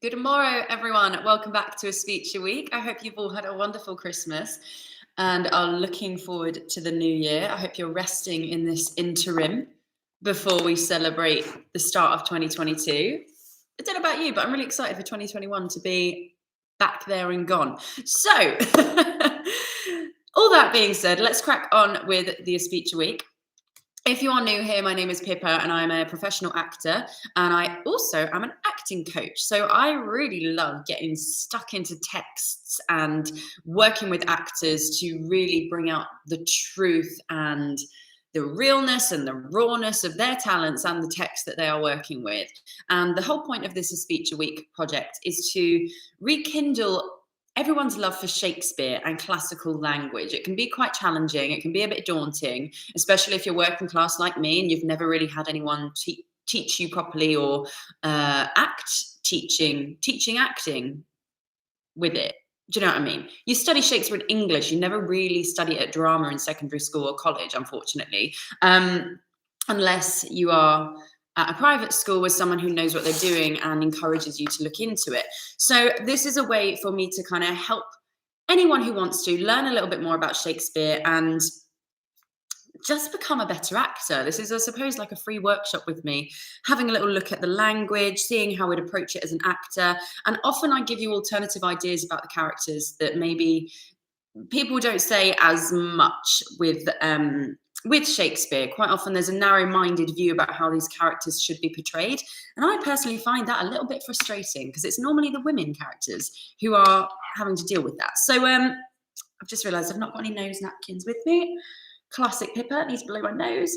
Good morrow, everyone. Welcome back to A Speech a Week. I hope you've all had a wonderful Christmas and are looking forward to the new year. I hope you're resting in this interim before we celebrate the start of 2022. I don't know about you, but I'm really excited for 2021 to be back there and gone. So, all that being said, let's crack on with the A Speech a Week. If you are new here, my name is Pippa and I'm a professional actor, and I also am an acting coach. So I really love getting stuck into texts and working with actors to really bring out the truth and the realness and the rawness of their talents and the text that they are working with. And the whole point of this A Speech a Week project is to rekindle everyone's love for Shakespeare and classical language. It can be quite challenging. It can be a bit daunting, especially if you're working class like me and you've never really had anyone teach you properly or teaching acting with it. Do you know what I mean? You study Shakespeare in English. You never really study it at drama in secondary school or college, unfortunately, unless you are at a private school with someone who knows what they're doing and encourages you to look into it. So this is a way for me to kind of help anyone who wants to learn a little bit more about Shakespeare and just become a better actor. This is, I suppose, like a free workshop with me, having a little look at the language, seeing how I'd approach it as an actor. And often I give you alternative ideas about the characters that maybe people don't say as much with Shakespeare. Quite often there's a narrow-minded view about how these characters should be portrayed. And I personally find that a little bit frustrating because it's normally the women characters who are having to deal with that. So I've just realised I've not got any nose napkins with me. Classic Pippa, needs to blow my nose.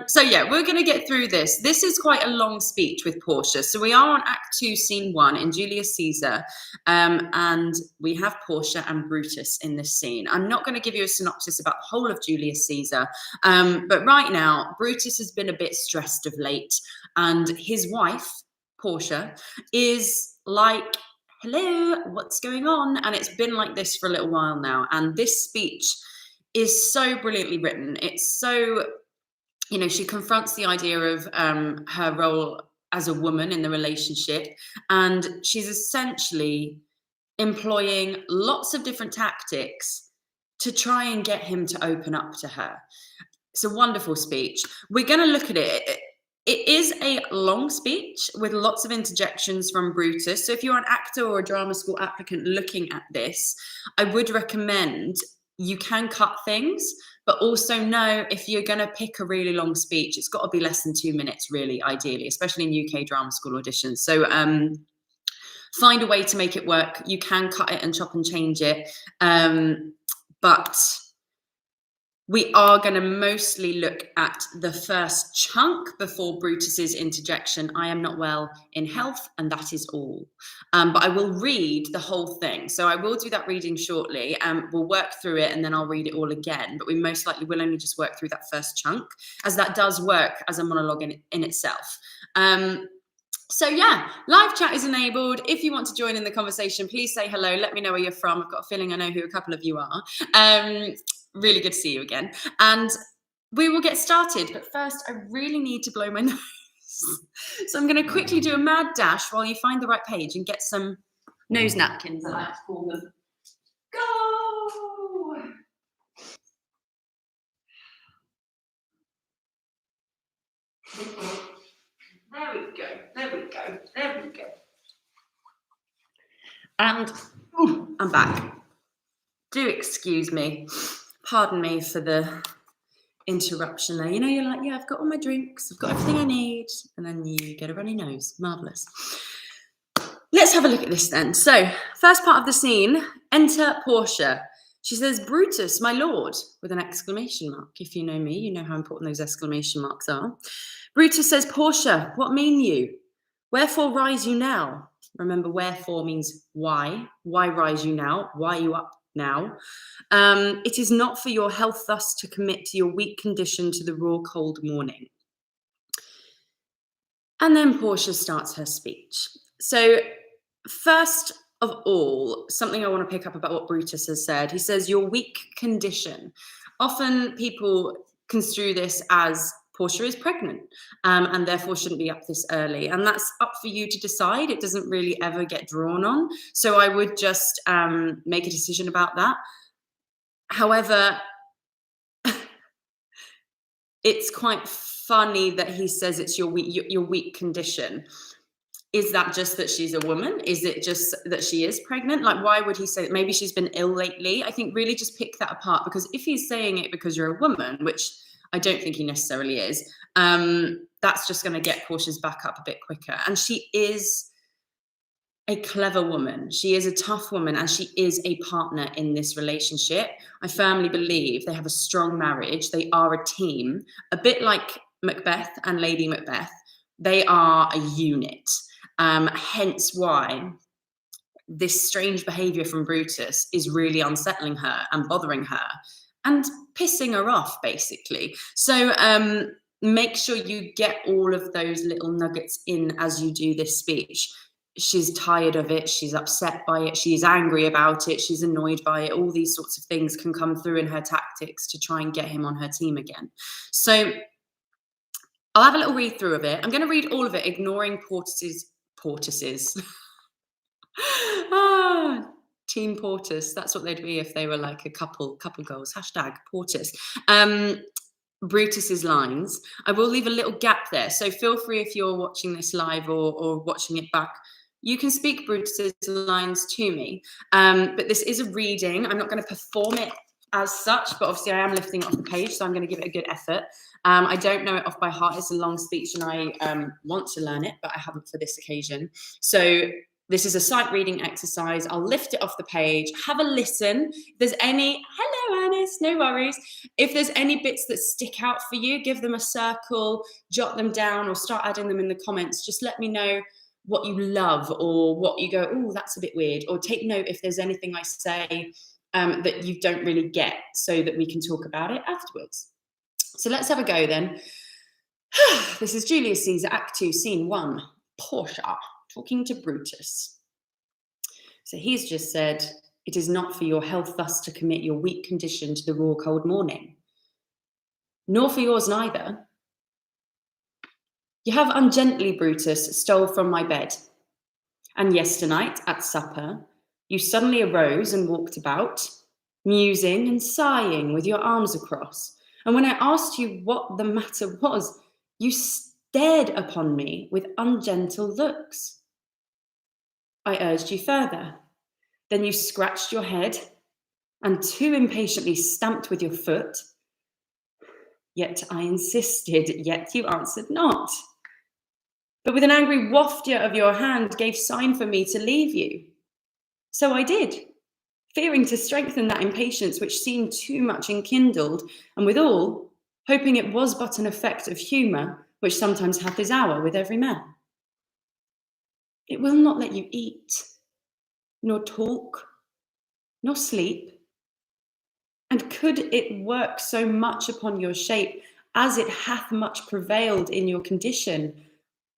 So yeah, we're going to get through this. This is quite a long speech with Portia. So we are on Act 2, Scene 1 in Julius Caesar. And we have Portia and Brutus in this scene. I'm not going to give you a synopsis about the whole of Julius Caesar. But right now, Brutus has been a bit stressed of late. And his wife, Portia, is like, hello, what's going on? And it's been like this for a little while now. And this speech is so brilliantly written. It's so, you know, she confronts the idea of her role as a woman in the relationship. And she's essentially employing lots of different tactics to try and get him to open up to her. It's a wonderful speech. We're going to look at it. It is a long speech with lots of interjections from Brutus. So if you're an actor or a drama school applicant looking at this, I would recommend you can cut things, but also know if you're going to pick a really long speech, it's got to be less than 2 minutes, really, ideally, especially in UK drama school auditions. So find a way to make it work. You can cut it and chop and change it. But we are going to mostly look at the first chunk before Brutus's interjection. I am not well in health, and that is all. But I will read the whole thing. So I will do that reading shortly. We'll work through it, and then I'll read it all again. But we most likely will only just work through that first chunk, as that does work as a monologue in itself. So yeah, live chat is enabled. If you want to join in the conversation, please say hello. Let me know where you're from. I've got a feeling I know who a couple of you are. Really good to see you again. And we will get started. But first, I really need to blow my nose. So I'm going to quickly do a mad dash while you find the right page and get some nose napkins, I like to call them. Go! There we go. There we go. There we go. And I'm back. Do excuse me. Pardon me for the interruption there. You know, you're like, yeah, I've got all my drinks, I've got everything I need, and then you get a runny nose. Marvellous. Let's have a look at this then. So, first part of the scene, enter Portia. She says, Brutus, my lord, with an exclamation mark. If you know me, you know how important those exclamation marks are. Brutus says, Portia, what mean you? Wherefore rise you now? Remember, wherefore means why. Why rise you now? Why are you up now? It is not for your health thus to commit to your weak condition to the raw cold morning. And then Portia starts her speech. So first of all, something I want to pick up about what Brutus has said. He says, your weak condition. Often people construe this as Portia is pregnant, and therefore shouldn't be up this early. And that's up for you to decide. It doesn't really ever get drawn on. So I would just make a decision about that. However, it's quite funny that he says it's your weak condition. Is that just that she's a woman? Is it just that she is pregnant? Like, why would he say that? Maybe she's been ill lately? I think really just pick that apart, because if he's saying it because you're a woman, which I don't think he necessarily is, that's just going to get Portia's back up a bit quicker. And she is a clever woman. She is a tough woman, and she is a partner in this relationship. I firmly believe they have a strong marriage. They are a team, a bit like Macbeth and Lady Macbeth. They are a unit. Hence why this strange behavior from Brutus is really unsettling her and bothering her and pissing her off, basically. So make sure you get all of those little nuggets in as you do this speech. She's tired of it. She's upset by it. She's angry about it. She's annoyed by it. All these sorts of things can come through in her tactics to try and get him on her team again. So I'll have a little read through of it. I'm going to read all of it, ignoring Portis's. Team Portis. That's what they'd be if they were like a couple goals. Hashtag Portis. Brutus's lines. I will leave a little gap there. So feel free, if you're watching this live or watching it back, you can speak Brutus's lines to me. But this is a reading. I'm not going to perform it as such, but obviously I am lifting it off the page, so I'm going to give it a good effort. I don't know it off by heart. It's a long speech and I want to learn it, but I haven't for this occasion. So this is a sight reading exercise. I'll lift it off the page, have a listen. If there's any, hello Ernest, no worries. If there's any bits that stick out for you, give them a circle, jot them down, or start adding them in the comments. Just let me know what you love or what you go, oh, that's a bit weird. Or take note if there's anything I say that you don't really get, so that we can talk about it afterwards. So let's have a go then. This is Julius Caesar, Act 2, Scene 1, Portia talking to Brutus. So he's just said, it is not for your health thus to commit your weak condition to the raw cold morning, nor for yours neither. You have ungently, Brutus, stole from my bed, and yesternight at supper you suddenly arose and walked about, musing and sighing with your arms across. And when I asked you what the matter was, you stared upon me with ungentle looks. I urged you further. Then you scratched your head and too impatiently stamped with your foot. Yet I insisted, yet you answered not. But with an angry wafture of your hand gave sign for me to leave you. So I did, fearing to strengthen that impatience which seemed too much enkindled, and withal, hoping it was but an effect of humour, which sometimes hath his hour with every man. It will not let you eat, nor talk, nor sleep. And could it work so much upon your shape, as it hath much prevailed in your condition,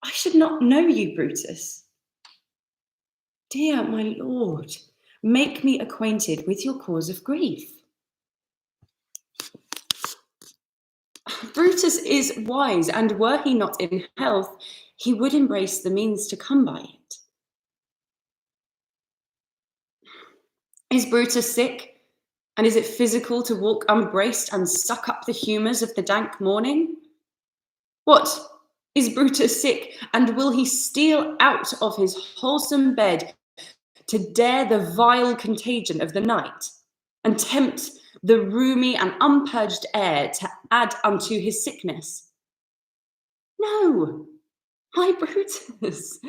I should not know you, Brutus. Dear my lord, make me acquainted with your cause of grief. Brutus is wise, and were he not in health, he would embrace the means to come by it. Is Brutus sick? And is it physical to walk unbraced and suck up the humours of the dank morning? What? Is Brutus sick, and will he steal out of his wholesome bed to dare the vile contagion of the night, and tempt the roomy and unpurged air to add unto his sickness? No, my Brutus,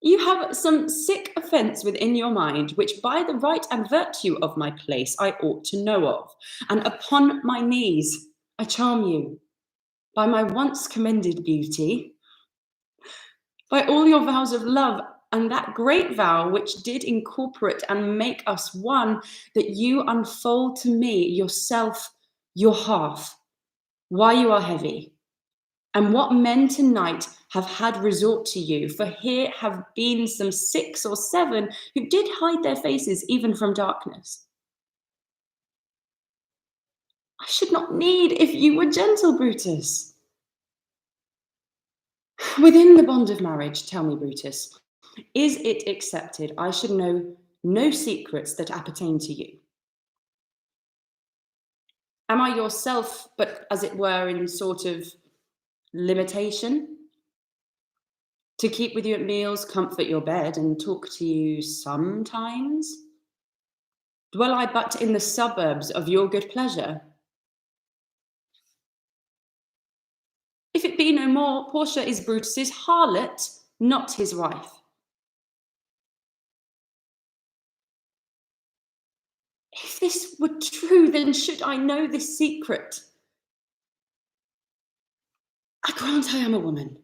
you have some sick offence within your mind, which by the right and virtue of my place I ought to know of, and upon my knees I charm you, by my once commended beauty, by all your vows of love, and that great vow which did incorporate and make us one, that you unfold to me yourself, your half, why you are heavy, and what men tonight have had resort to you, for here have been some 6 or 7 who did hide their faces even from darkness. I should not need if you were gentle, Brutus. Within the bond of marriage, tell me, Brutus, is it accepted I should know no secrets that appertain to you? Am I yourself, but as it were, in sort of limitation? To keep with you at meals, comfort your bed, and talk to you sometimes? Dwell I but in the suburbs of your good pleasure? If it be no more, Portia is Brutus's harlot, not his wife. If this were true, then should I know this secret? I grant I am a woman,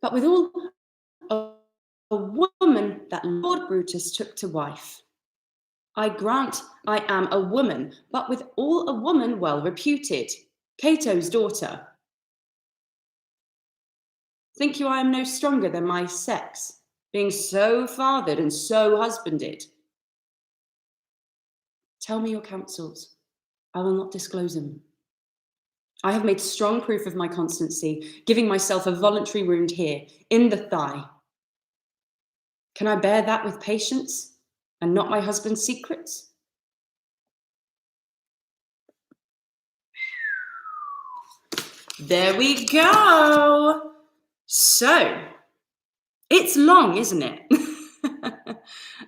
but withal a, a woman that Lord Brutus took to wife. I grant I am a woman, but withal a woman well reputed, Cato's daughter. Think you I am no stronger than my sex, being so fathered and so husbanded? Tell me your counsels, I will not disclose them. I have made strong proof of my constancy, giving myself a voluntary wound here, in the thigh. Can I bear that with patience, and not my husband's secrets? There we go. So, it's long, isn't it?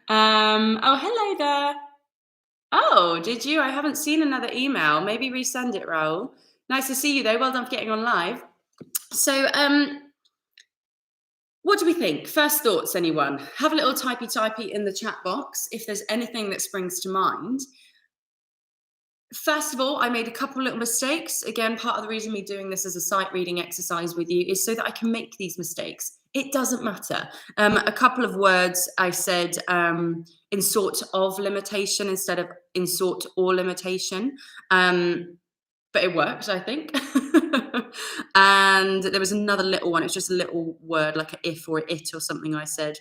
Oh, hello there. Oh, did you? I haven't seen another email. Maybe resend it, Raoul. Nice to see you, though. Well done for getting on live. So, what do we think? First thoughts, anyone? Have a little typey in the chat box if there's anything that springs to mind. First of all, I made a couple little mistakes. Again, part of the reason me doing this as a sight reading exercise with you is so that I can make these mistakes. It doesn't matter. A couple of words I said in sort of limitation instead of in sort or limitation. But it worked, I think. And there was another little one. It's just a little word like a if or a it or something I said.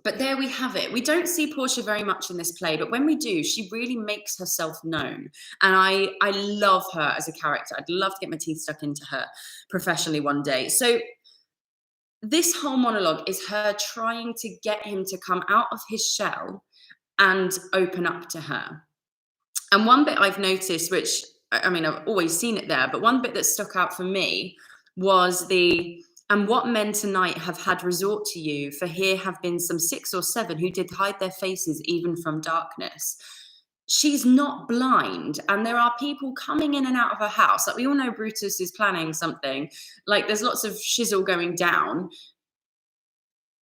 But there we have it. We don't see Portia very much in this play, but when we do, she really makes herself known. And I love her as a character. I'd love to get my teeth stuck into her professionally one day. So this whole monologue is her trying to get him to come out of his shell and open up to her. And one bit I've noticed, which, I mean, I've always seen it there, but one bit that stuck out for me was and what men tonight have had resort to you, for here have been some 6 or 7 who did hide their faces even from darkness. She's not blind, and there are people coming in and out of her house. Like, we all know Brutus is planning something. Like, there's lots of shizzle going down.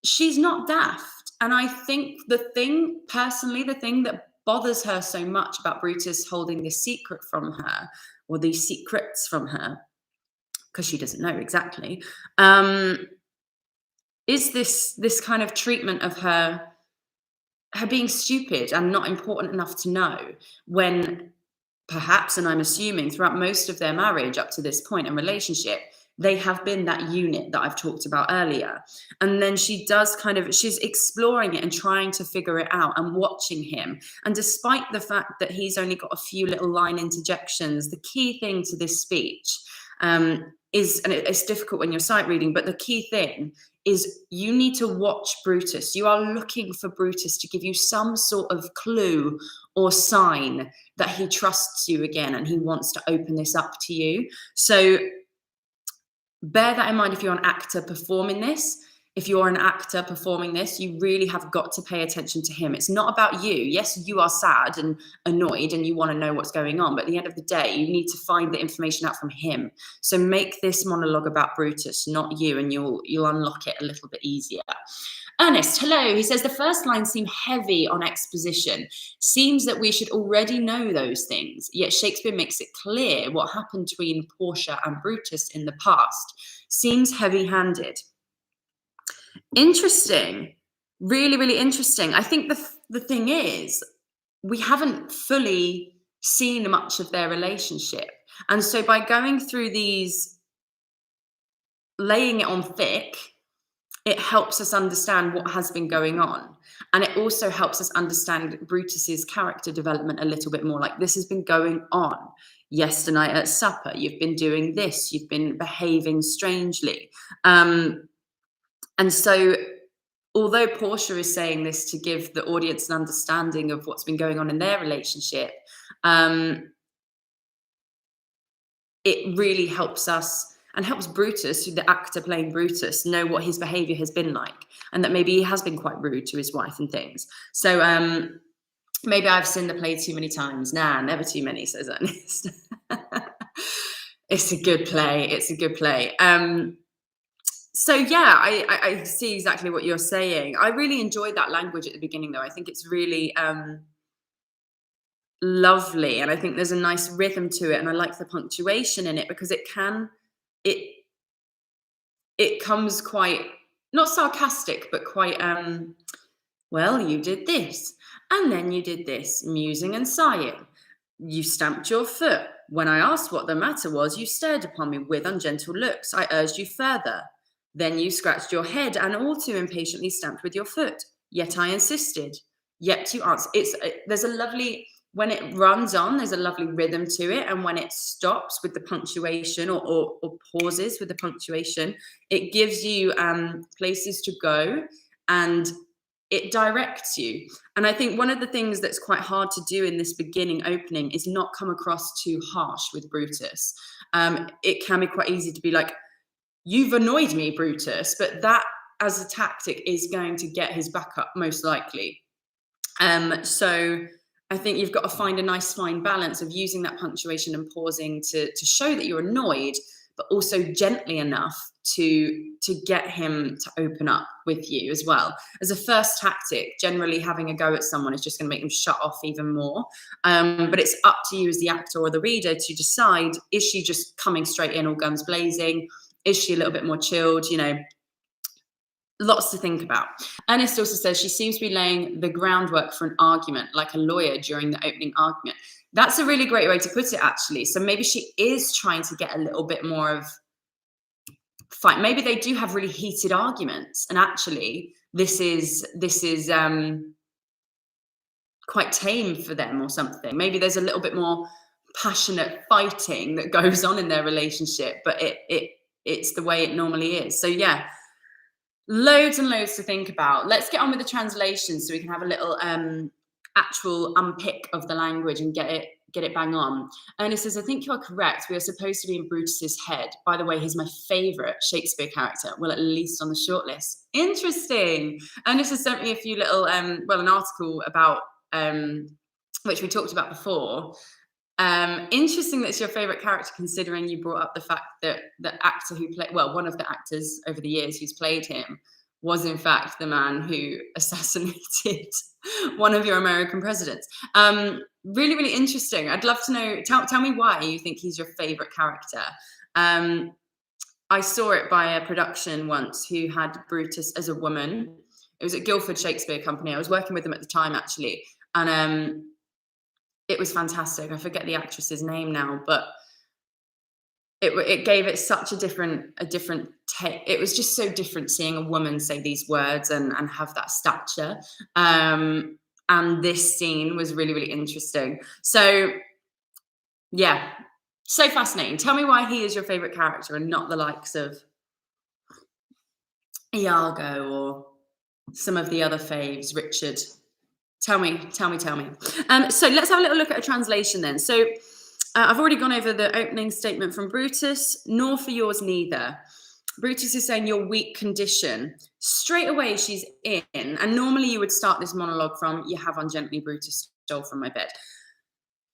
She's not daft. And I think the thing that bothers her so much about Brutus holding this secret from her, or these secrets from her, because she doesn't know exactly, is this kind of treatment of her being stupid and not important enough to know, when perhaps, and I'm assuming throughout most of their marriage up to this point in relationship, they have been that unit that I've talked about earlier. And then she's exploring it and trying to figure it out and watching him. And despite the fact that he's only got a few little line interjections, the key thing to this speech is, and it's difficult when you're sight reading, but the key thing is you need to watch Brutus. You are looking for Brutus to give you some sort of clue or sign that he trusts you again and he wants to open this up to you. So bear that in mind if you're an actor performing this. If you're an actor performing this, you really have got to pay attention to him. It's not about you. Yes, you are sad and annoyed and you want to know what's going on, but at the end of the day, you need to find the information out from him. So make this monologue about Brutus, not you, and you'll unlock it a little bit easier. Ernest, hello. He says, the first lines seem heavy on exposition. Seems that we should already know those things, yet Shakespeare makes it clear what happened between Portia and Brutus in the past. Seems heavy-handed. Interesting. Really, really interesting. I think the thing is, we haven't fully seen much of their relationship. And so by going through these, laying it on thick, it helps us understand what has been going on. And it also helps us understand Brutus's character development a little bit more. Like, this has been going on. yesterday at supper, you've been doing this, you've been behaving strangely. And so, although Portia is saying this to give the audience an understanding of what's been going on in their relationship, it really helps us and helps Brutus, the actor playing Brutus, know what his behavior has been like, and that maybe he has been quite rude to his wife and things. So maybe I've seen the play too many times. Nah, never too many, says Ernest. It's a good play. It's a good play. So yeah, I see exactly what you're saying. I really enjoyed that language at the beginning, though. I think it's really lovely, and I think there's a nice rhythm to it, and I like the punctuation in it because it comes quite not sarcastic, but quite well, you did this, and then you did this, musing and sighing. You stamped your foot. When I asked what the matter was, you stared upon me with ungentle looks. I urged you further. Then you scratched your head and all too impatiently stamped with your foot. Yet I insisted. Yet you answered. There's a lovely, when it runs on, there's a lovely rhythm to it. And when it stops with the punctuation or pauses with the punctuation, it gives you places to go and it directs you. And I think one of the things that's quite hard to do in this beginning opening is not come across too harsh with Brutus. It can be quite easy to be like, you've annoyed me, Brutus, but that as a tactic is going to get his back up most likely. So I think you've got to find a nice fine balance of using that punctuation and pausing to show that you're annoyed, but also gently enough to get him to open up with you as well. As a first tactic, generally having a go at someone is just going to make them shut off even more. But it's up to you as the actor or the reader to decide, is she just coming straight in all guns blazing? Is she a little bit more chilled? You know, lots to think about. Ernest also says she seems to be laying the groundwork for an argument, like a lawyer during the opening argument. That's a really great way to put it, actually. So maybe she is trying to get a little bit more of fight. Maybe they do have really heated arguments, and actually this is quite tame for them or something. Maybe there's a little bit more passionate fighting that goes on in their relationship, but it's the way it normally is. So yeah, loads and loads to think about. Let's get on with the translation so we can have a little actual unpick of the language and get it bang on. And it says, I think you are correct. We are supposed to be in Brutus's head. By the way, he's my favorite Shakespeare character. Well, at least on the shortlist. Interesting. And this has sent me a few little, an article about, which we talked about before. Interesting that it's your favorite character, considering you brought up the fact that the actor who played, well, one of the actors over the years who's played him was in fact the man who assassinated one of your American presidents. Really, really interesting. I'd love to know, tell me why you think he's your favorite character. I saw it by a production once who had Brutus as a woman. It was at Guildford Shakespeare Company. I was working with them at the time, actually. And it was fantastic. I forget the actress's name now, but it gave it such a different take. It was just so different seeing a woman say these words and have that stature. And this scene was really, really interesting. So yeah, so fascinating. Tell me why he is your favorite character and not the likes of Iago or some of the other faves, Richard. Tell me. So let's have a little look at a translation then. So I've already gone over the opening statement from Brutus, nor for yours neither. Brutus is saying your weak condition. Straight away she's in, and normally you would start this monologue from, you have ungently Brutus stole from my bed.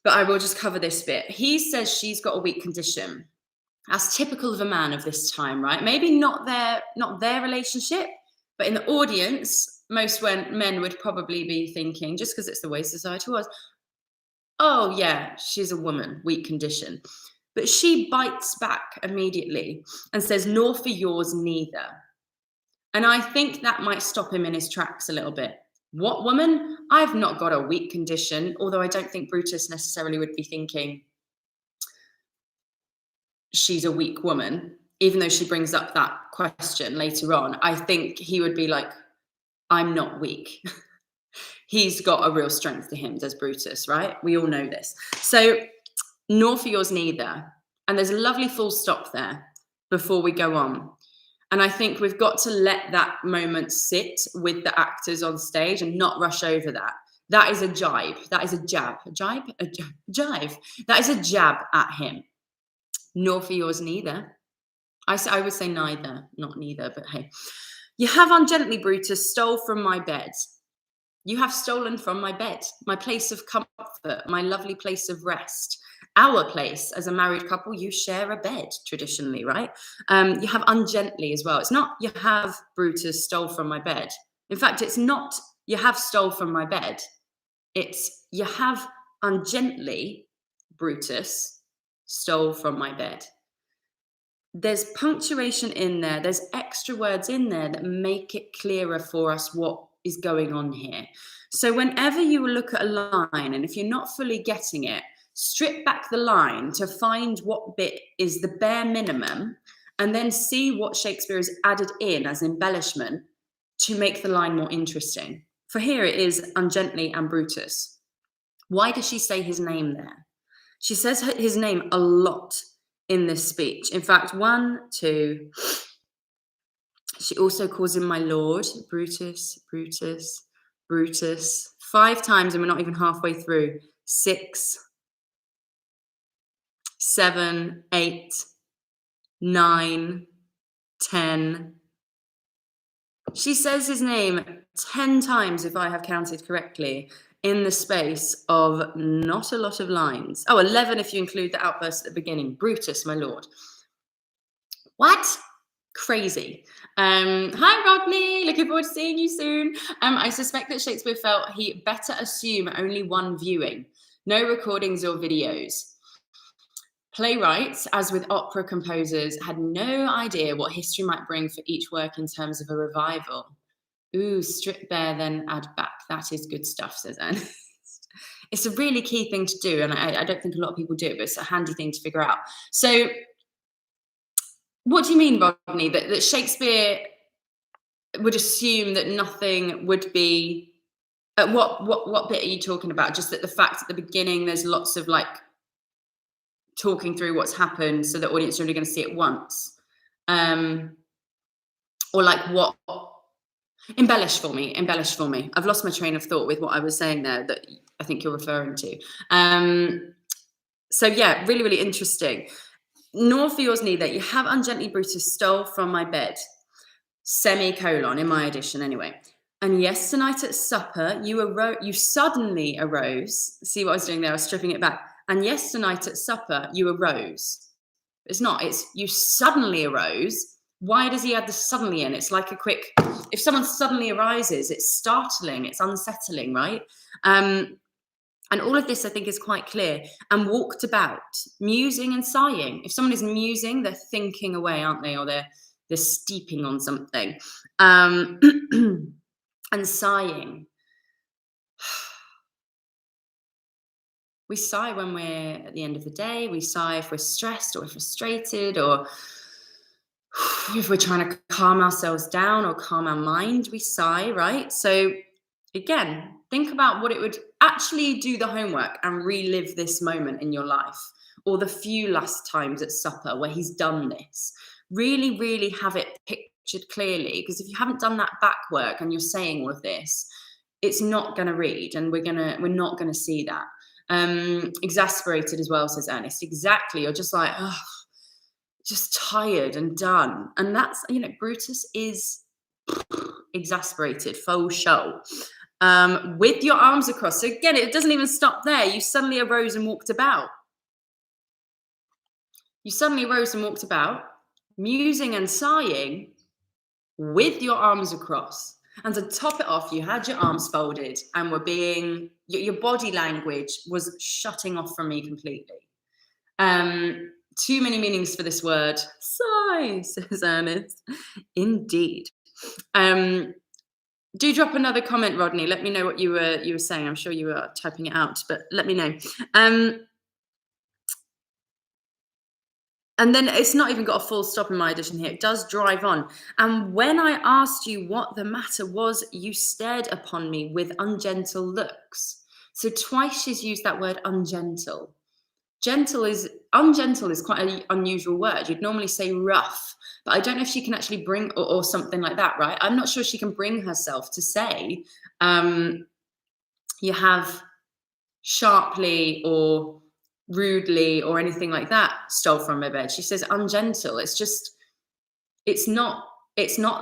But I will just cover this bit. He says she's got a weak condition. That's typical of a man of this time, right? Maybe not their relationship, but in the audience, most men would probably be thinking, just because it's the way society was, oh yeah, she's a woman, weak condition. But she bites back immediately and says, nor for yours neither. And I think that might stop him in his tracks a little bit. What woman? I've not got a weak condition, although I don't think Brutus necessarily would be thinking she's a weak woman, even though she brings up that question later on. I think he would be like, I'm not weak. He's got a real strength to him, does Brutus, right? We all know this. So nor for yours neither. And there's a lovely full stop there before we go on. And I think we've got to let that moment sit with the actors on stage and not rush over that. That is a jibe. That is a jab. A jibe? A jive. That is a jab at him. Nor for yours neither. I would say neither, not neither, but hey. You have ungently, Brutus, stole from my bed. You have stolen from my bed, my place of comfort, my lovely place of rest. Our place as a married couple, you share a bed traditionally, right? You have ungently as well. It's not you have, Brutus, stole from my bed. In fact, it's not you have stole from my bed. It's you have ungently, Brutus, stole from my bed. There's punctuation in there. There's extra words in there that make it clearer for us what is going on here. So whenever you look at a line, and if you're not fully getting it, strip back the line to find what bit is the bare minimum, and then see what Shakespeare has added in as embellishment to make the line more interesting. For here it is ungently and Brutus. Why does she say his name there? She says his name a lot in this speech. In fact, 1, 2. She also calls him my lord, Brutus, Brutus, Brutus. 5 times, and we're not even halfway through. 6, 7, 8, 9, 10. She says his name 10 times, if I have counted correctly, in the space of not a lot of lines. Oh, 11 if you include the outburst at the beginning. Brutus, my lord. What? Crazy. Hi, Rodney. Looking forward to seeing you soon. I suspect that Shakespeare felt he better assume only one viewing. No recordings or videos. Playwrights, as with opera composers, had no idea what history might bring for each work in terms of a revival. Ooh, strip bare, then add back. That is good stuff, says Anne. It's a really key thing to do, and I don't think a lot of people do it, but it's a handy thing to figure out. So, what do you mean, Rodney, that Shakespeare would assume that nothing would be... What bit are you talking about? Just that the fact at the beginning there's lots of, like, talking through what's happened so the audience are only going to see it once? Or, like, what... Embellish for me. I've lost my train of thought with what I was saying there that I think you're referring to. So yeah, really, really interesting. Nor for yours neither. You have ungently, Brutus, stole from my bed. Semicolon, in my edition anyway. And yesternight at supper, you suddenly arose. See what I was doing there? I was stripping it back. And yesternight at supper, you arose. It's not, it's you suddenly arose. Why does he add the suddenly in? It's like a quick, if someone suddenly arises, it's startling, it's unsettling, right? And all of this, I think, is quite clear. And walked about, musing and sighing. If someone is musing, they're thinking away, aren't they? Or they're steeping on something. And sighing. We sigh when we're at the end of the day. We sigh if we're stressed or frustrated, or if we're trying to calm ourselves down or calm our mind, we sigh, right? So again, think about what it would actually do the homework and relive this moment in your life, or the few last times at supper where he's done this. Really, really have it pictured clearly, because if you haven't done that back work and you're saying all of this, it's not going to read, and we're not going to see that. Exasperated as well, says Ernest. Exactly. You're just like, oh, just tired and done. And that's, Brutus is exasperated, faux show. With your arms across. So again, it doesn't even stop there. You suddenly arose and walked about. Musing and sighing with your arms across. And to top it off, you had your arms folded and were your body language was shutting off from me completely. Too many meanings for this word. Sigh, says Ernest. Indeed. Do drop another comment, Rodney. Let me know what you were saying. I'm sure you were typing it out, but let me know. And then it's not even got a full stop in my edition here. It does drive on. And when I asked you what the matter was, you stared upon me with ungentle looks. So twice she's used that word ungentle. ungentle is quite an unusual word. You'd normally say rough, but I don't know if she can actually bring, or something like that, right? I'm not sure she can bring herself to say, you have sharply or rudely or anything like that stole from my bed. She says ungentle. It's not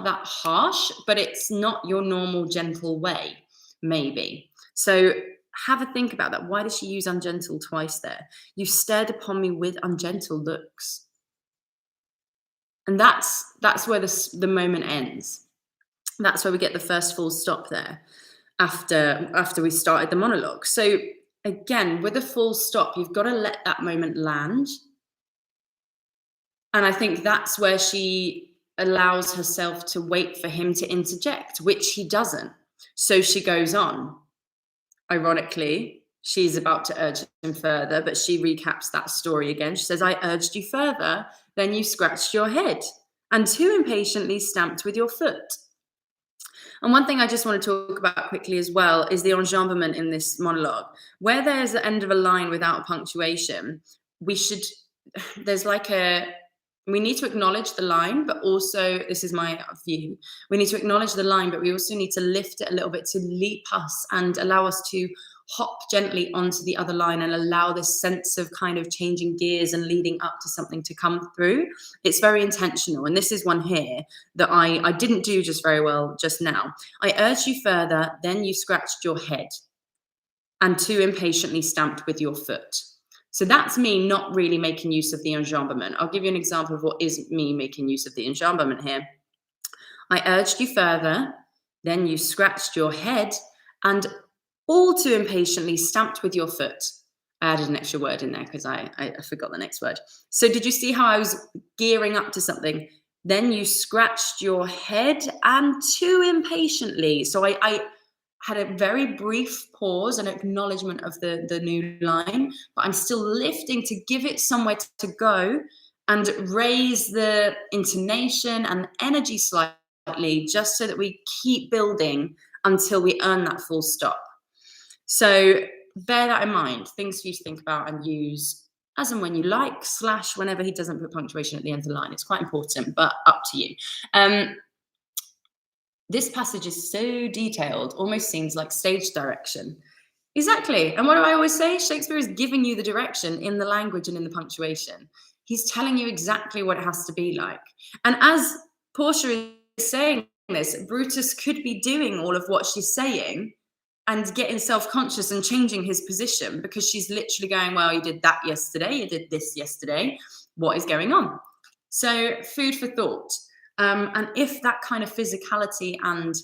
that harsh, but it's not your normal gentle way, maybe. So have a think about that. Why does she use ungentle twice there? You stared upon me with ungentle looks. And that's where the moment ends. That's where we get the first full stop there after we started the monologue. So again, with a full stop, you've got to let that moment land. And I think that's where she allows herself to wait for him to interject, which he doesn't. So she goes on. Ironically, she's about to urge him further, but she recaps that story again. She says, I urged you further, then you scratched your head, and too impatiently stamped with your foot. And one thing I just want to talk about quickly as well is the enjambment in this monologue. Where there's the end of a line without a punctuation, we need to acknowledge the line, but also, this is my view, we need to acknowledge the line, but we also need to lift it a little bit to leap us and allow us to hop gently onto the other line and allow this sense of kind of changing gears and leading up to something to come through. It's very intentional. And this is one here that I didn't do just very well just now. I urged you further, then you scratched your head and too impatiently stamped with your foot. So that's me not really making use of the enjambment. I'll give you an example of what is me making use of the enjambment here. I urged you further, then you scratched your head and all too impatiently stamped with your foot. I added an extra word in there because I forgot the next word. So did you see how I was gearing up to something? Then you scratched your head and too impatiently. So I had a very brief pause and acknowledgement of the new line, but I'm still lifting to give it somewhere to go and raise the intonation and energy slightly, just so that we keep building until we earn that full stop. So bear that in mind, things for you to think about and use as and when you like, / whenever he doesn't put punctuation at the end of the line. It's quite important, but up to you. This passage is so detailed, almost seems like stage direction. Exactly. And what do I always say? Shakespeare is giving you the direction in the language and in the punctuation. He's telling you exactly what it has to be like. And as Portia is saying this, Brutus could be doing all of what she's saying and getting self-conscious and changing his position, because she's literally going, well, you did that yesterday, you did this yesterday, what is going on? So food for thought. And if that kind of physicality and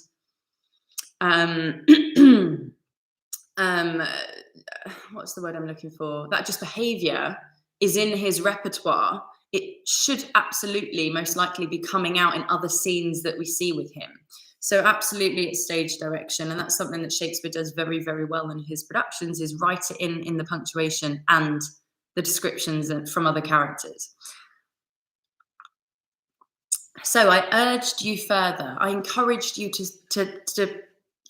what's the word I'm looking for? That just behavior is in his repertoire, it should absolutely, most likely, be coming out in other scenes that we see with him. So absolutely, it's stage direction, and that's something that Shakespeare does very, very well in his productions, is write it in the punctuation and the descriptions from other characters. So I urged you further. I encouraged you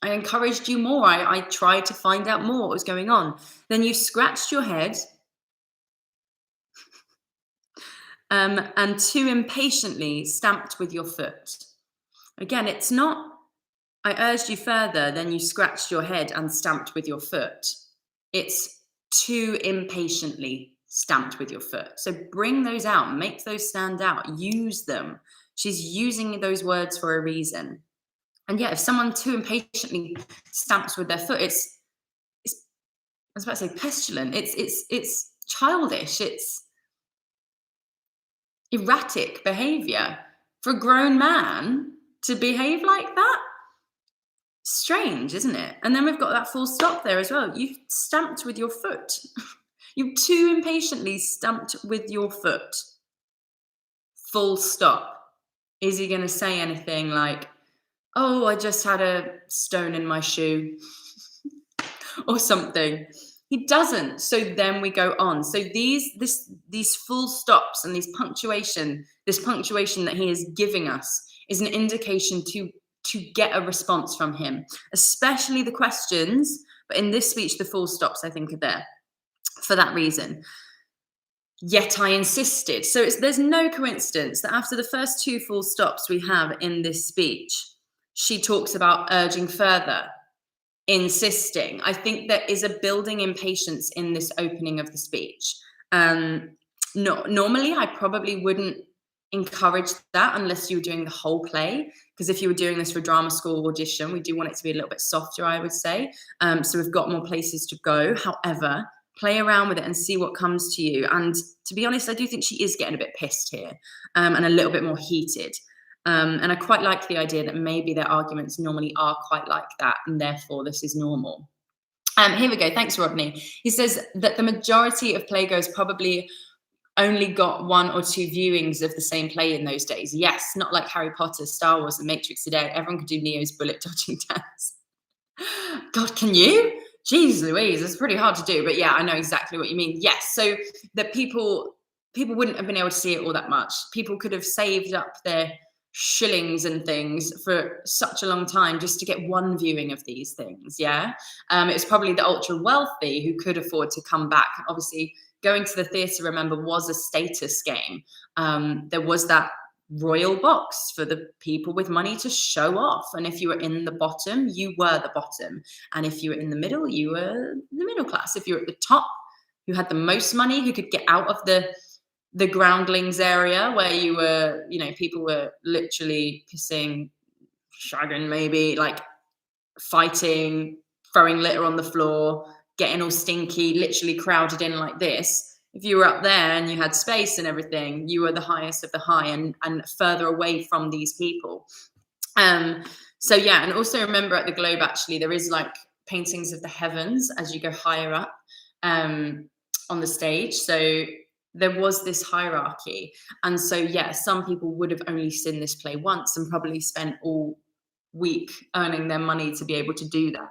I encouraged you more. I tried to find out more what was going on. Then you scratched your head and too impatiently stamped with your foot. Again, it's not, I urged you further, then you scratched your head and stamped with your foot. It's too impatiently stamped with your foot. So bring those out, make those stand out, use them. She's using those words for a reason. And yeah, if someone too impatiently stamps with their foot, it's I was about to say petulant. It's childish. It's erratic behavior for a grown man to behave like that. Strange, isn't it? And then we've got that full stop there as well. You stamped with your foot. You too impatiently stamped with your foot. Full stop. Is he going to say anything like, oh, I just had a stone in my shoe or something? He doesn't. So then we go on. So these full stops and this punctuation that he is giving us is an indication to get a response from him, especially the questions. But in this speech, the full stops, I think, are there for that reason. Yet I insisted. So there's no coincidence that after the first two full stops we have in this speech, she talks about urging further, insisting. I think there is a building impatience in this opening of the speech. No, normally I probably wouldn't encourage that unless you were doing the whole play, because if you were doing this for drama school audition, we do want it to be a little bit softer, I would say. So we've got more places to go. However, play around with it and see what comes to you. And to be honest, I do think she is getting a bit pissed here, and a little bit more heated. And I quite like the idea that maybe their arguments normally are quite like that, and therefore this is normal. Here we go. Thanks, Rodney. He says that the majority of playgoers probably only got one or two viewings of the same play in those days. Yes, not like Harry Potter, Star Wars, and Matrix today. Everyone could do Neo's bullet dodging dance. God, can you? Jeez Louise, it's pretty hard to do. But yeah, I know exactly what you mean. Yes, so that people wouldn't have been able to see it all that much. People could have saved up their shillings and things for such a long time just to get one viewing of these things. Yeah, it was probably the ultra wealthy who could afford to come back. Obviously, going to the theatre, remember, was a status game. There was that royal box for the people with money to show off, and if you were in the bottom, you were the bottom, and if you were in the middle, you were the middle class. If you were at the top, who had the most money, who could get out of the groundlings area where you were, you know, people were literally pissing, shagging, maybe, like fighting, throwing litter on the floor, getting all stinky, literally crowded in like this. If you were up there and you had space and everything, you were the highest of the high, and further away from these people. So yeah, and also remember at the Globe, actually, there is like paintings of the heavens as you go higher up on the stage. So there was this hierarchy. And so, yeah, some people would have only seen this play once and probably spent all week earning their money to be able to do that.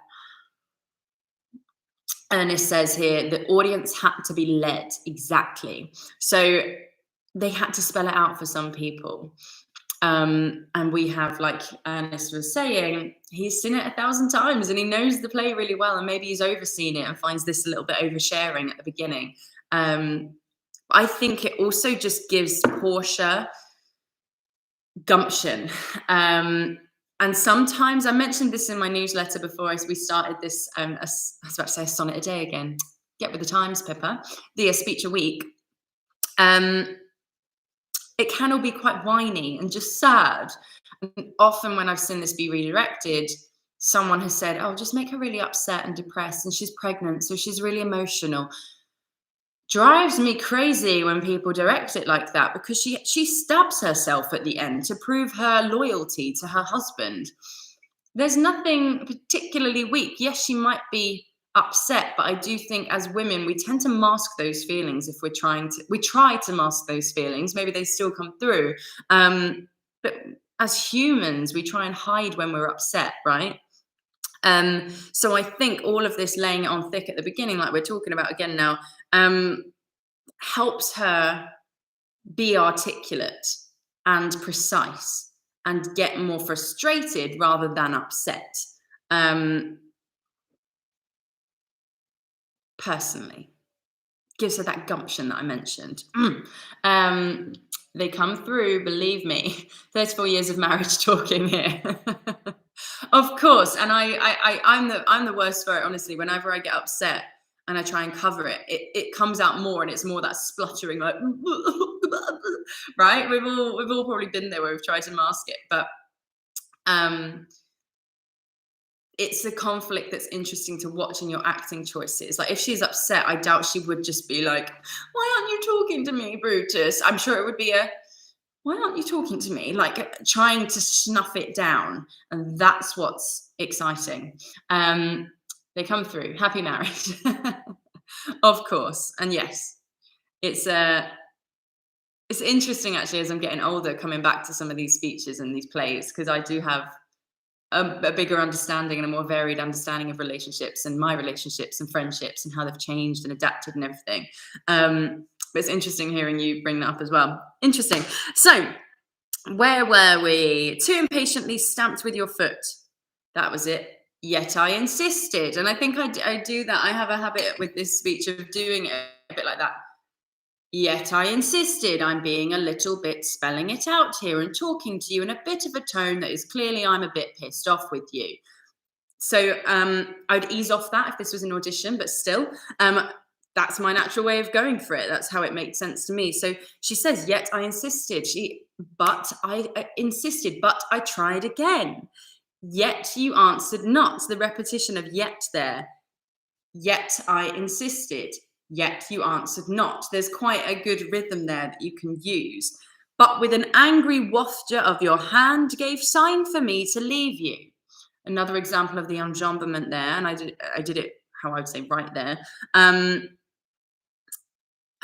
Ernest says here, the audience had to be led. Exactly. So they had to spell it out for some people. And we have, like Ernest was saying, he's seen it 1,000 times and he knows the play really well, and maybe he's overseen it and finds this a little bit oversharing at the beginning. I think it also just gives Portia gumption. And sometimes, I mentioned this in my newsletter before we started this, I was about to say a sonnet a day again. Get with the times, Pippa. The speech a week. It can all be quite whiny and just sad. And often when I've seen this be redirected, someone has said, oh, just make her really upset and depressed, and she's pregnant, so she's really emotional. Drives me crazy when people direct it like that, because she stabs herself at the end to prove her loyalty to her husband. There's nothing particularly weak. Yes, she might be upset, but I do think as women we tend to mask those feelings. If we try to mask those feelings, maybe they still come through, but as humans we try and hide when we're upset, right? So I think all of this laying it on thick at the beginning, like we're talking about again now, helps her be articulate and precise and get more frustrated rather than upset. Personally, gives her that gumption that I mentioned. They come through, believe me. 34 years of marriage talking here. Of course, and I'm the worst for it, honestly. Whenever I get upset and I try and cover it, it comes out more, and it's more that spluttering, like right. We've all probably been there where we've tried to mask it, but it's a conflict that's interesting to watch in your acting choices. Like if she's upset, I doubt she would just be like, why aren't you talking to me, Brutus? I'm sure it would be why aren't you talking to me? Like trying to snuff it down. And that's what's exciting. They come through, happy marriage. Of course. And yes, it's interesting actually, as I'm getting older, coming back to some of these speeches and these plays, because I do have a bigger understanding and a more varied understanding of relationships and my relationships and friendships and how they've changed and adapted and everything. But it's interesting hearing you bring that up as well. Interesting. So where were we? Too impatiently stamped with your foot. That was it. Yet I insisted. And I think I do that. I have a habit with this speech of doing it a bit like that. Yet I insisted. I'm being a little bit spelling it out here and talking to you in a bit of a tone that is clearly I'm a bit pissed off with you. So I'd ease off that if this was an audition, but still, that's my natural way of going for it. That's how it makes sense to me. So she says, yet I insisted. But I insisted, but I tried again. Yet you answered not. The repetition of yet there. Yet I insisted. Yet you answered not. There's quite a good rhythm there that you can use. But with an angry wafture of your hand gave sign for me to leave you. Another example of the enjambment there, and I did it how I would say right there. I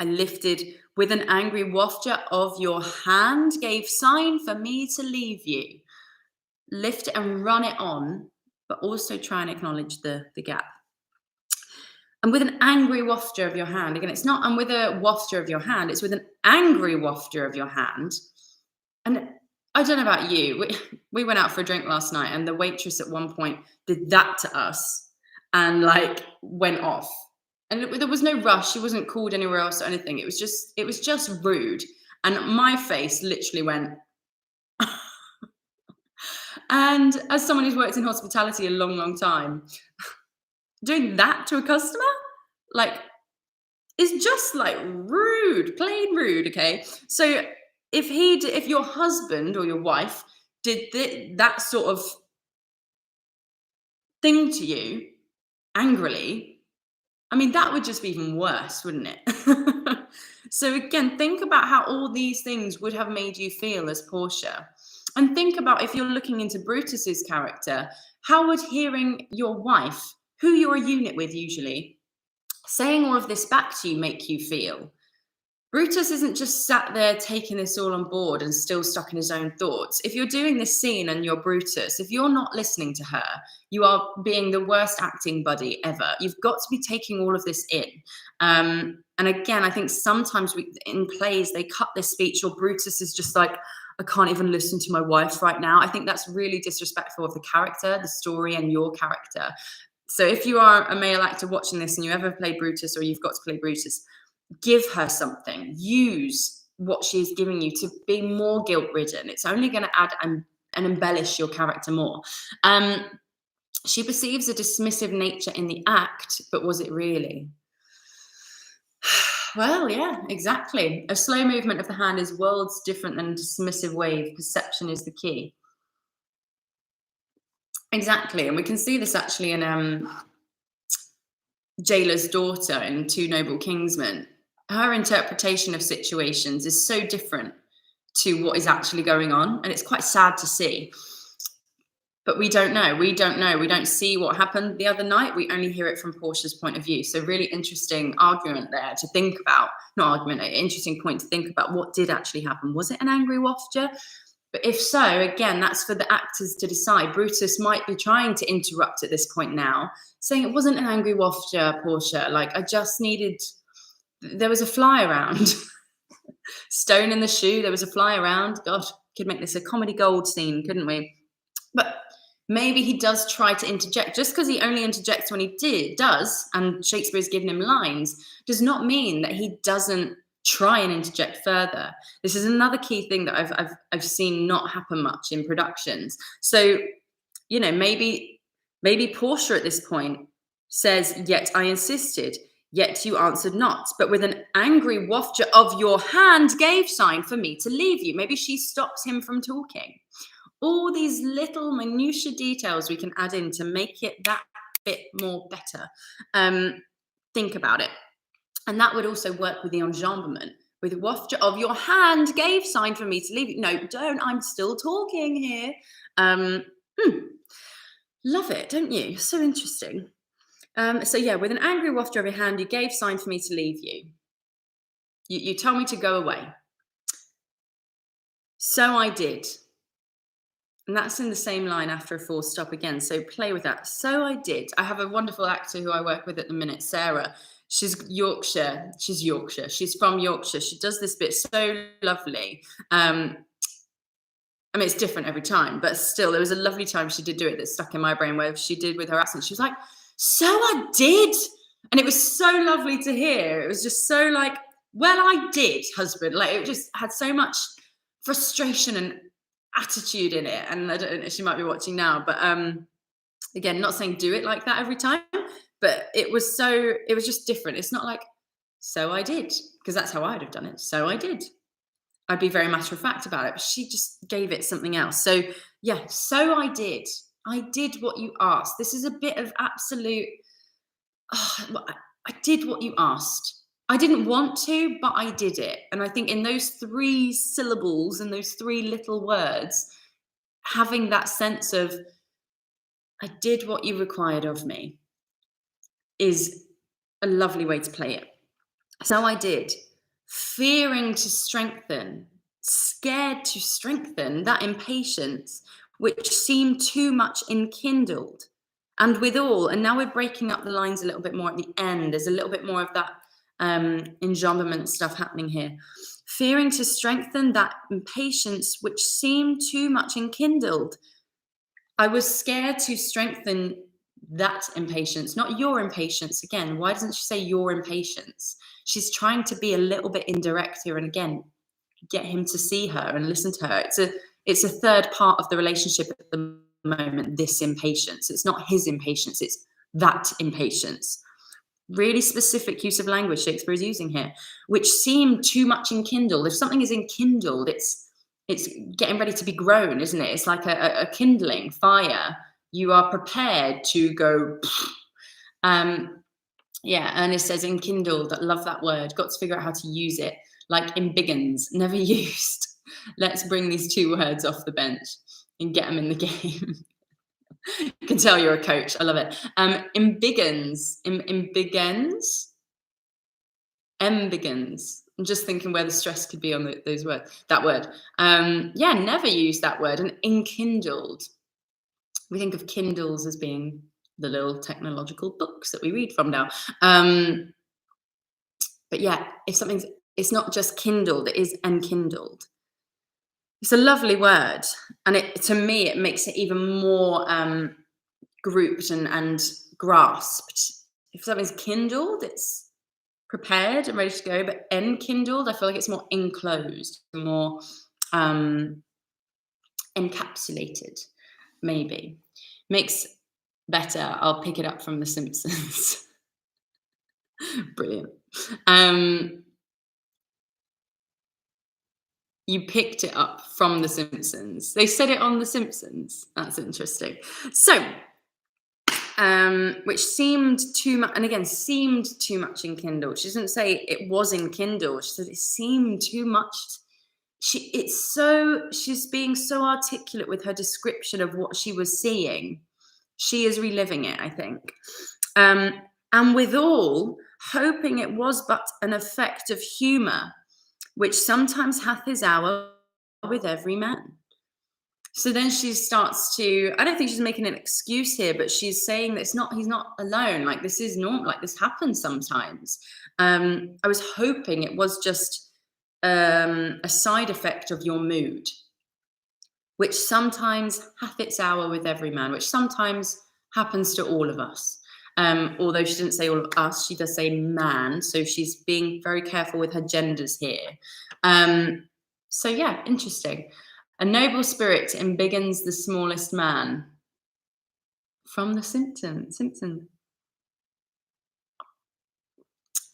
lifted with an angry wafture of your hand gave sign for me to leave you. Lift it and run it on, but also try and acknowledge the gap. And with an angry wafture of your hand, again, it's not and with a wafture of your hand, it's with an angry wafture of your hand. And I don't know about you, we went out for a drink last night and the waitress at one point did that to us and like went off. And there was no rush. She wasn't called anywhere else or anything. It was just rude. And my face literally went. And as someone who's worked in hospitality a long, long time, doing that to a customer, like, is just like rude, plain rude. Okay, so if your husband or your wife did that sort of thing to you angrily, I mean, that would just be even worse, wouldn't it? So again, think about how all these things would have made you feel as Portia. And think about if you're looking into Brutus's character, how would hearing your wife, who you're a unit with usually, saying all of this back to you make you feel? Brutus isn't just sat there taking this all on board and still stuck in his own thoughts. If you're doing this scene and you're Brutus, if you're not listening to her, you are being the worst acting buddy ever. You've got to be taking all of this in. And again, I think sometimes in plays, they cut this speech or Brutus is just like, I can't even listen to my wife right now. I think that's really disrespectful of the character, the story, and your character. So if you are a male actor watching this and you ever play Brutus or you've got to play Brutus, give her something. Use what she is giving you to be more guilt-ridden. It's only going to add and embellish your character more. She perceives a dismissive nature in the act, but was it really? Well, yeah, exactly. A slow movement of the hand is worlds different than a dismissive wave. Perception is the key. Exactly, and we can see this actually in Jailer's daughter in Two Noble Kingsmen. Her interpretation of situations is so different to what is actually going on, and it's quite sad to see. But we don't know. We don't see what happened the other night. We only hear it from Portia's point of view. So really interesting argument there to think about. Not argument, an interesting point to think about what did actually happen. Was it an angry wafture? But if so, again, that's for the actors to decide. Brutus might be trying to interrupt at this point now, saying it wasn't an angry wafture, Portia. Like, I just needed, there was a fly around. Stone in the shoe, there was a fly around. God, could make this a comedy gold scene, couldn't we? But maybe he does try to interject. Just because he only interjects when he does, and Shakespeare's given him lines, does not mean that he doesn't try and interject further. This is another key thing that I've seen not happen much in productions. So, you know, maybe Portia at this point says, yet I insisted, yet you answered not, but with an angry wafture of your hand gave sign for me to leave you. Maybe she stops him from talking. All these little minutiae details we can add in to make it that bit more better. Think about it. And that would also work with the enjambment. With wafture of your hand gave sign for me to leave you. No, don't. I'm still talking here. Love it, don't you? So interesting. So yeah, with an angry wafture of your hand, you gave sign for me to leave you. You told me to go away. So I did. And that's in the same line after a full stop again. So play with that. So I did. I have a wonderful actor who I work with at the minute, Sarah. She's Yorkshire. She's from Yorkshire. She does this bit so lovely. I mean, it's different every time, but still, there was a lovely time she did do it that stuck in my brain where she did with her accent. She was like, so I did. And it was so lovely to hear. It was just so like well, I did, husband. Like, it just had so much frustration and attitude in it. And I don't know if she might be watching now, but again, not saying do it like that every time, but it was just different. It's not like, so I did, because that's how I'd have done it. So I did. I'd be very matter of fact about it, but she just gave it something else. So yeah, so I did. I did what you asked. This is a bit of absolute, I did what you asked. I didn't want to, but I did it. And I think in those 3 syllables and those 3 little words, having that sense of, I did what you required of me, is a lovely way to play it. So I did, fearing to strengthen, scared to strengthen that impatience, which seemed too much enkindled. And withal, and now we're breaking up the lines a little bit more at the end. There's a little bit more of that enjambment stuff happening here. Fearing to strengthen that impatience, which seemed too much enkindled. I was scared to strengthen that impatience, not your impatience. Again, why doesn't she say your impatience? She's trying to be a little bit indirect here, and again, get him to see her and listen to her. It's a third part of the relationship at the moment, this impatience. It's not his impatience, it's that impatience. Really specific use of language Shakespeare is using here, which seemed too much enkindled. If something is enkindled, it's getting ready to be grown, isn't it? It's like a kindling fire. You are prepared to go. Yeah, and it says enkindled. I love that word. Got to figure out how to use it. Like embiggens, never used. Let's bring these 2 words off the bench and get them in the game. You can tell you're a coach. I love it. Embiggens. Embiggens. I'm just thinking where the stress could be on those words. That word. Yeah, never use that word. And enkindled. We think of Kindles as being the little technological books that we read from now. But yeah, if it's not just kindled, it is enkindled. It's a lovely word. And to me, it makes it even more grouped and grasped. If something's kindled, it's prepared and ready to go, but enkindled, I feel like it's more enclosed, more encapsulated, maybe. Makes better. I'll pick it up from The Simpsons. Brilliant. You picked it up from The Simpsons. They said it on The Simpsons. That's interesting. So, which seemed too much, and again, seemed too much enkindled. She doesn't say it was enkindled. She said it seemed too much. She's being so articulate with her description of what she was seeing. She is reliving it, I think. And withal, hoping it was but an effect of humour, which sometimes hath his hour with every man. So then she starts to, I don't think she's making an excuse here, but she's saying that he's not alone. Like, this is normal, like this happens sometimes. I was hoping it was just a side effect of your mood, which sometimes hath its hour with every man, which sometimes happens to all of us. Although she didn't say all of us, she does say man. So she's being very careful with her genders here. So yeah, interesting. A noble spirit embiggens the smallest man. From The Simpsons.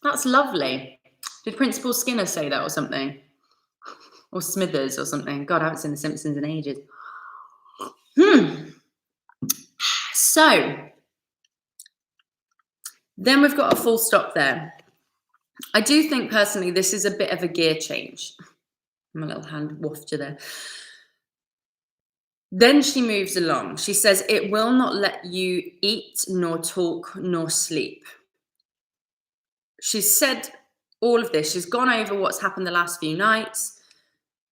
That's lovely. Did Principal Skinner say that or something? Or Smithers or something? God, I haven't seen The Simpsons in ages. So, then we've got a full stop there. I do think personally this is a bit of a gear change. My little hand wafted there. Then she moves along. She says, it will not let you eat, nor talk, nor sleep. She's said all of this. She's gone over what's happened the last few nights.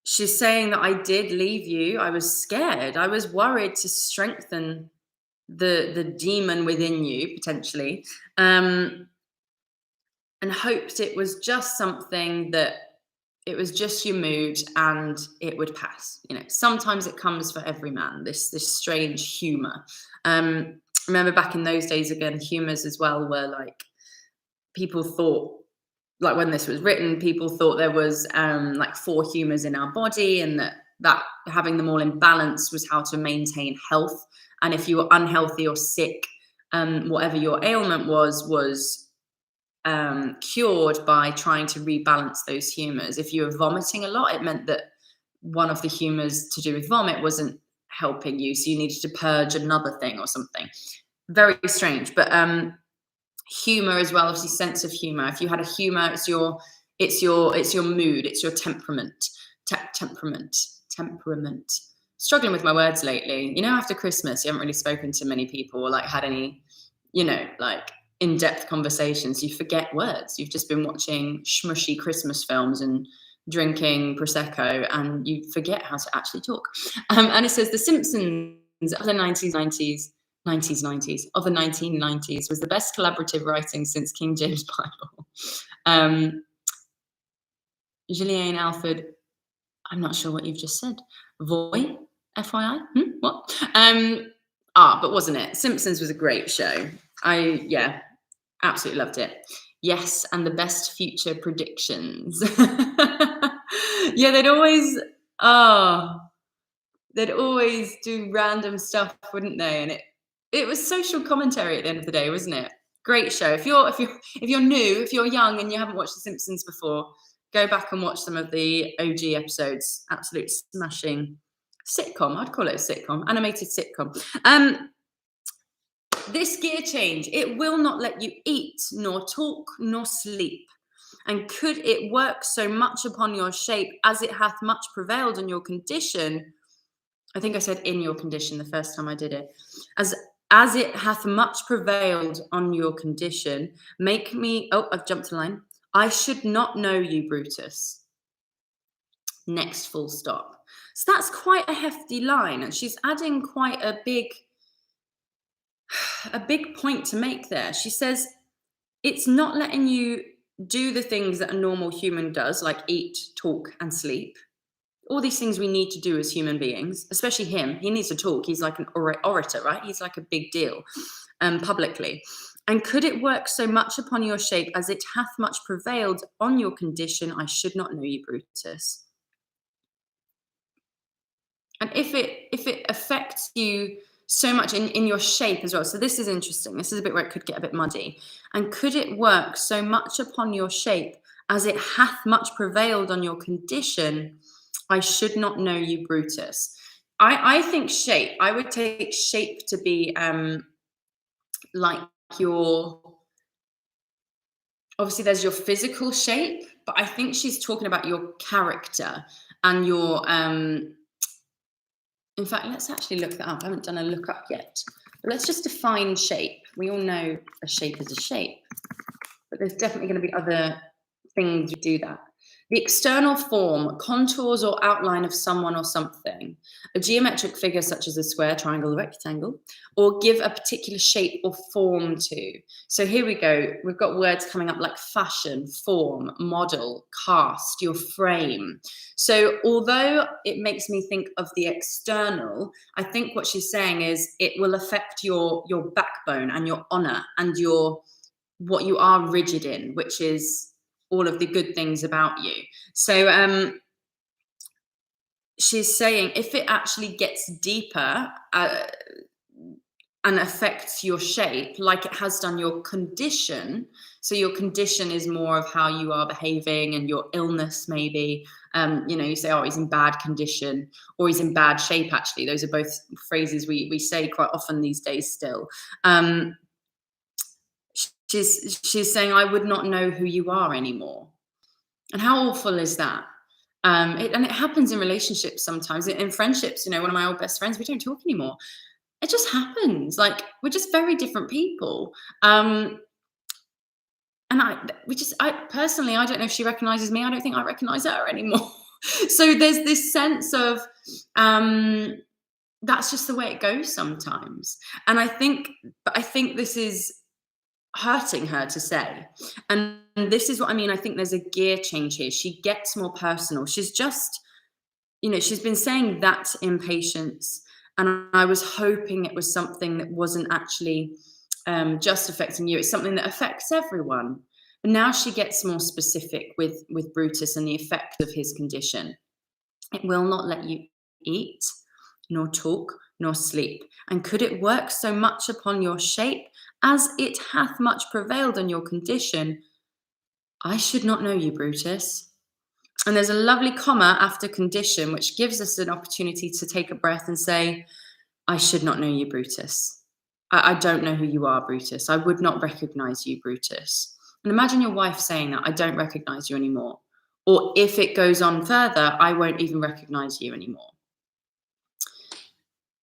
She's saying that I did leave you. I was scared. I was worried to strengthen the demon within you, potentially, and hoped it was just something that it was just your mood and it would pass. You know, sometimes it comes for every man, this strange humor. Remember back in those days, again, humors as well were like, people thought like when this was written, people thought there was like 4 humours in our body, and that having them all in balance was how to maintain health. And if you were unhealthy or sick, whatever your ailment was cured by trying to rebalance those humours. If you were vomiting a lot, it meant that one of the humours to do with vomit wasn't helping you, so you needed to purge another thing or something. Very strange. But humor as well, obviously sense of humor. If you had a humor, it's your mood, it's your temperament. Temperament. Struggling with my words lately. You know, after Christmas, you haven't really spoken to many people or like had any, like in-depth conversations. You forget words. You've just been watching smushy Christmas films and drinking prosecco, and you forget how to actually talk. And it says The Simpsons of the 1990s of the 1990s was the best collaborative writing since King James Bible. Julianne Alford, I'm not sure what you've just said. Voy, FYI? What? But wasn't it? Simpsons was a great show. Absolutely loved it. Yes, and the best future predictions. Yeah, they'd always do random stuff, wouldn't they? And it was social commentary at the end of the day, wasn't it? Great show. If you're new, if you're young and you haven't watched The Simpsons before, go back and watch some of the OG episodes. Absolute smashing sitcom. I'd call it a sitcom, animated sitcom. This gear change, it will not let you eat, nor talk, nor sleep. And could it work so much upon your shape as it hath much prevailed on your condition? I think I said in your condition the first time I did it. As it hath much prevailed on your condition, make me, I've jumped a line. I should not know you, Brutus. Next full stop. So that's quite a hefty line, and she's adding quite a big point to make there. She says, it's not letting you do the things that a normal human does, like eat, talk, and sleep. All these things we need to do as human beings, especially him. He needs to talk. He's like an orator, right? He's like a big deal publicly. And could it work so much upon your shape as it hath much prevailed on your condition? I should not know you, Brutus. And if it affects you so much in your shape as well. So this is interesting. This is a bit where it could get a bit muddy. And could it work so much upon your shape as it hath much prevailed on your condition? I should not know you, Brutus. I think shape, I would take shape to be like obviously there's your physical shape, but I think she's talking about your character and your, in fact, let's actually look that up. I haven't done a look up yet. But let's just define shape. We all know a shape is a shape, but there's definitely going to be other things to do that. The external form, contours or outline of someone or something, a geometric figure such as a square, triangle, rectangle, or give a particular shape or form to. So here we go. We've got words coming up like fashion, form, model, cast, your frame. So although it makes me think of the external, I think what she's saying is it will affect your backbone and your honor and what you are rigid in, which is all of the good things about you. So she's saying if it actually gets deeper and affects your shape like it has done your condition, so your condition is more of how you are behaving and your illness maybe, you say, oh, he's in bad condition or he's in bad shape. Actually, those are both phrases we say quite often these days still. She's saying, I would not know who you are anymore. And how awful is that? And it happens in relationships sometimes, in friendships. One of my old best friends, we don't talk anymore. It just happens. Like, we're just very different people. And I personally, I don't know if she recognizes me. I don't think I recognize her anymore. So there's this sense of, that's just the way it goes sometimes. And I think this is hurting her to say. And this is what I mean. I think there's a gear change here. She gets more personal. She's just, she's been saying that impatience. And I was hoping it was something that wasn't actually just affecting you. It's something that affects everyone. But now she gets more specific with Brutus and the effect of his condition. It will not let you eat, nor talk, nor sleep. And could it work so much upon your shape, as it hath much prevailed on your condition? I should not know you, Brutus. And there's a lovely comma after condition, which gives us an opportunity to take a breath and say, I should not know you, Brutus. I don't know who you are, Brutus. I would not recognize you, Brutus. And imagine your wife saying that, I don't recognize you anymore. Or if it goes on further, I won't even recognize you anymore.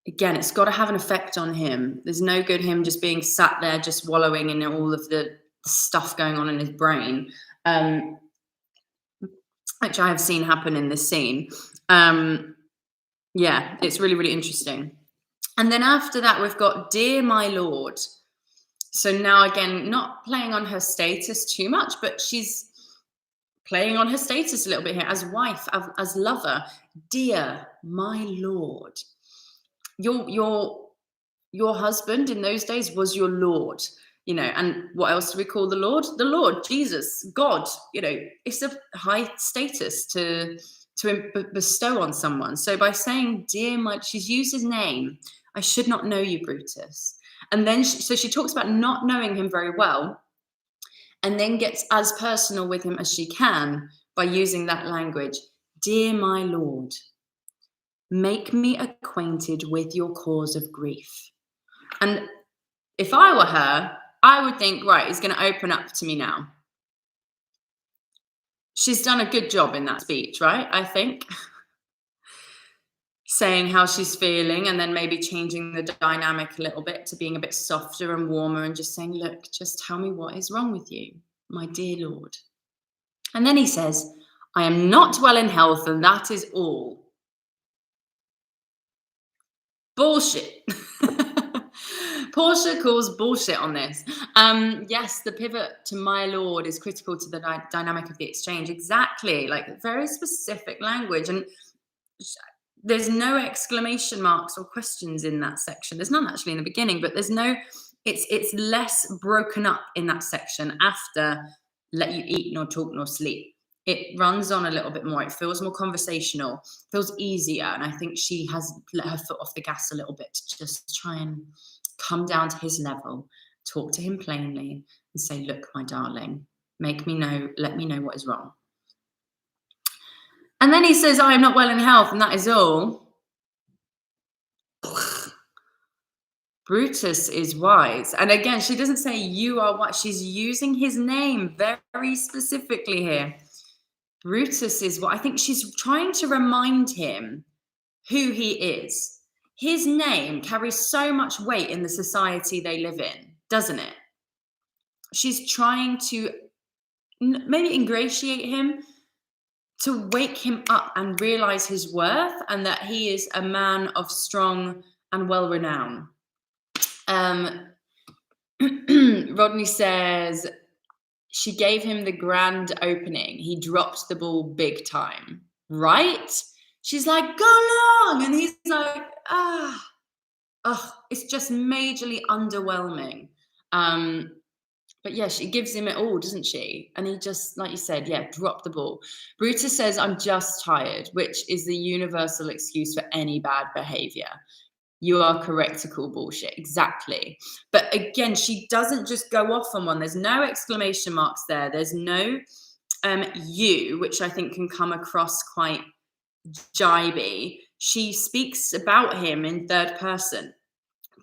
Again, it's got to have an effect on him. There's no good him just being sat there, just wallowing in all of the stuff going on in his brain, which I have seen happen in this scene. Yeah, it's really, really interesting. And then after that, we've got Dear My Lord. So now, again, not playing on her status too much, but she's playing on her status a little bit here as wife, as lover. Dear my Lord. Your husband in those days was your Lord, you know, and what else do we call the Lord? The Lord, Jesus, God, you know, it's a high status to bestow on someone. So by saying, dear my, she's used his name. I should not know you, Brutus. And then, she talks about not knowing him very well, and then gets as personal with him as she can by using that language. Dear my Lord, make me acquainted with your cause of grief. And if I were her, I would think, right, he's going to open up to me now. She's done a good job in that speech, right? I think. Saying how she's feeling and then maybe changing the dynamic a little bit to being a bit softer and warmer and just saying, look, just tell me what is wrong with you, my dear Lord. And then he says, I am not well in health, and that is all. Bullshit. Portia calls bullshit on this. Yes, the pivot to my Lord is critical to the dynamic of the exchange. Exactly, like very specific language. And there's no exclamation marks or questions in that section. There's none actually in the beginning, but there's no, it's less broken up in that section after let you eat, nor talk, nor sleep. It runs on a little bit more. It feels more conversational, feels easier. And I think she has let her foot off the gas a little bit to just try and come down to his level, talk to him plainly and say, look, my darling, make me know, let me know what is wrong. And then he says, I am not well in health, and that is all. Brutus is wise. And again, she doesn't say you are wise. She's using his name very specifically here. Brutus is what I think she's trying to remind him who he is. His name carries so much weight in the society they live in, doesn't it? She's trying to maybe ingratiate him, to wake him up and realize his worth and that he is a man of strong and well renown. Rodney says she gave him the grand opening. He dropped the ball big time, right? She's like, go long. And he's like, it's just majorly underwhelming. But yeah, she gives him it all, doesn't she? And he just, like you said, yeah, dropped the ball. Brutus says, I'm just tired, which is the universal excuse for any bad behavior. You are correct to call bullshit. Exactly. But again, she doesn't just go off on one. There's no exclamation marks there. There's no you, which I think can come across quite jibey. She speaks about him in third person.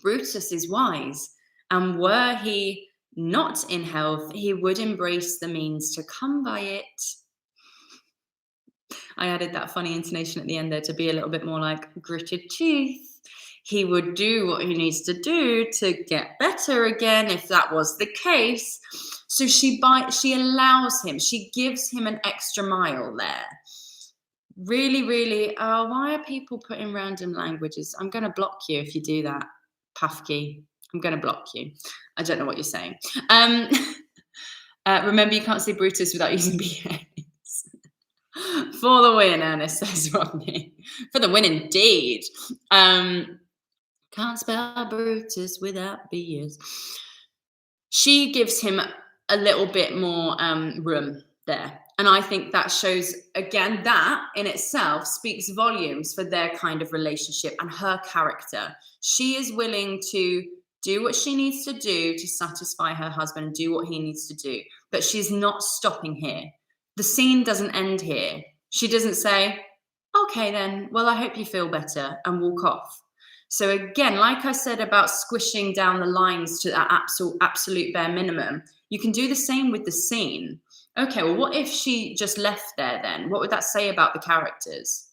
Brutus is wise. And were he not in health, he would embrace the means to come by it. I added that funny intonation at the end there to be a little bit more like gritted teeth. He would do what he needs to do to get better again, if that was the case. So she allows him, she gives him an extra mile there. Really, really, why are people putting random languages? I'm going to block you if you do that, Pafki. I'm going to block you. I don't know what you're saying. Remember, you can't say Brutus without using BAs. For the win, Ernest says Rodney. For the win, indeed. Can't spell Brutus without BAs. She gives him a little bit more room there. And I think that shows, again, that in itself speaks volumes for their kind of relationship and her character. She is willing to do what she needs to do to satisfy her husband and do what he needs to do. But she's not stopping here. The scene doesn't end here. She doesn't say, okay, then, well, I hope you feel better, and walk off. So again, like I said about squishing down the lines to that absolute bare minimum, you can do the same with the scene. Okay, well, what if she just left there then? What would that say about the characters?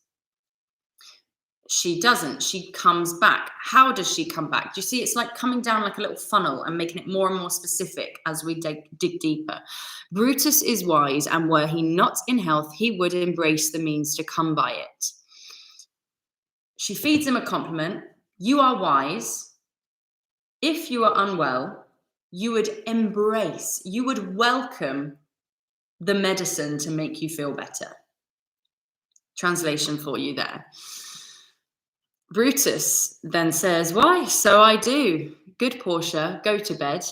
She doesn't. She comes back. How does she come back? Do you see? It's like coming down like a little funnel and making it more and more specific as we dig deeper. Brutus is wise, and were he not in health, he would embrace the means to come by it. She feeds him a compliment. You are wise. If you are unwell, you would embrace, you would welcome the medicine to make you feel better. Translation for you there. Brutus then says, why? So I do. Good, Portia, go to bed.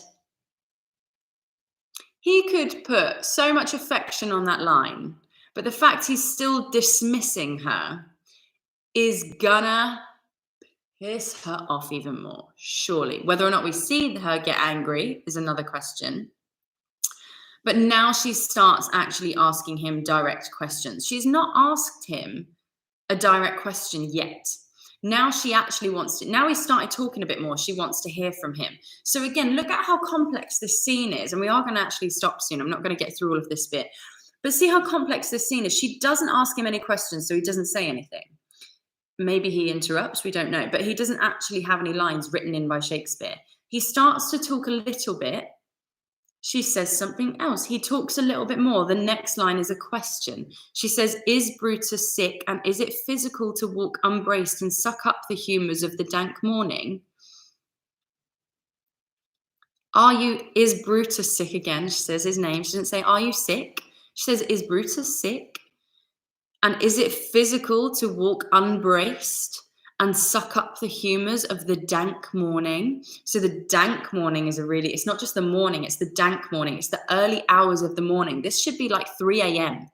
He could put so much affection on that line, but the fact he's still dismissing her is gonna piss her off even more, surely. Whether or not we see her get angry is another question. But now she starts actually asking him direct questions. She's not asked him a direct question yet. Now she actually wants to, now he started talking a bit more, she wants to hear from him. So again, look at how complex this scene is. And we are going to actually stop soon. I'm not going to get through all of this bit. But see how complex this scene is. She doesn't ask him any questions, so he doesn't say anything. Maybe he interrupts, we don't know. But he doesn't actually have any lines written in by Shakespeare. He starts to talk a little bit. She says something else. He talks a little bit more. The next line is a question. She says, is Brutus sick, and is it physical to walk unbraced and suck up the humours of the dank morning? Is Brutus sick again? She says his name. She doesn't say, are you sick? She says, is Brutus sick? And is it physical to walk unbraced and suck up the humours of the dank morning? So the dank morning is it's not just the morning, it's the dank morning. It's the early hours of the morning. This should be like 3 a.m.,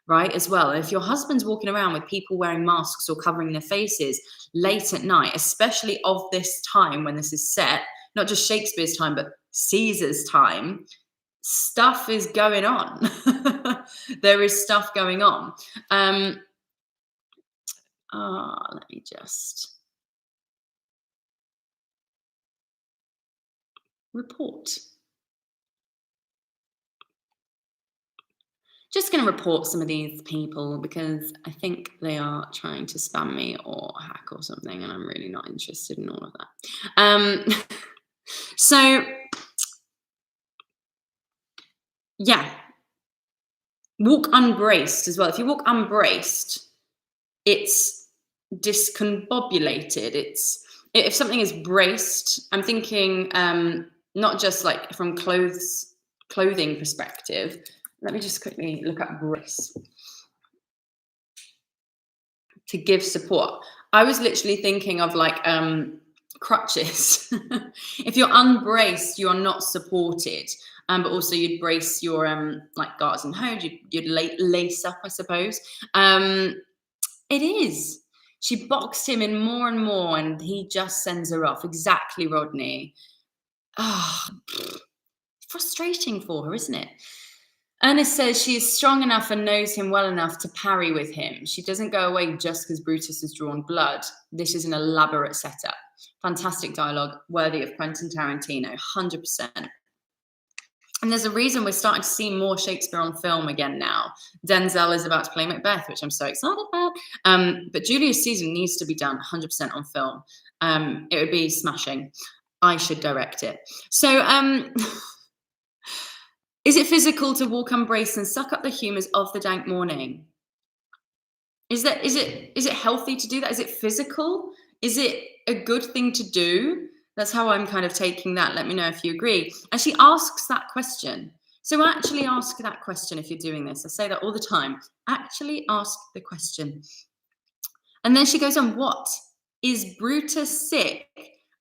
right, as well. And if your husband's walking around with people wearing masks or covering their faces late at night, especially of this time when this is set, not just Shakespeare's time, but Caesar's time, stuff is going on. There is stuff going on. Let me just report. Just going to report some of these people because I think they are trying to spam me or hack or something, and I'm really not interested in all of that. So, yeah, walk unbraced as well. If you walk unbraced, it's discombobulated. If something is braced, I'm thinking not just like from clothing perspective. Let me just quickly look up brace. To give support. I was literally thinking of like crutches. If you're unbraced, you are not supported. But also you'd brace your like garters and hose. You'd lace up, I suppose. It is. She boxed him in more and more, and he just sends her off. Exactly, Rodney. Frustrating for her, isn't it? Ernest says she is strong enough and knows him well enough to parry with him. She doesn't go away just because Brutus has drawn blood. This is an elaborate setup. Fantastic dialogue, worthy of Quentin Tarantino, 100%. And there's a reason we're starting to see more Shakespeare on film again now. Denzel is about to play Macbeth, which I'm so excited about. But Julius Caesar needs to be done 100% on film. It would be smashing. I should direct it. So, is it physical to walk unbraced and suck up the humours of the dank morning? Is it healthy to do that? Is it physical? Is it a good thing to do? That's how I'm kind of taking that. Let me know if you agree. And she asks that question. So actually ask that question if you're doing this. I say that all the time. Actually ask the question. And then she goes on, what? Is Brutus sick?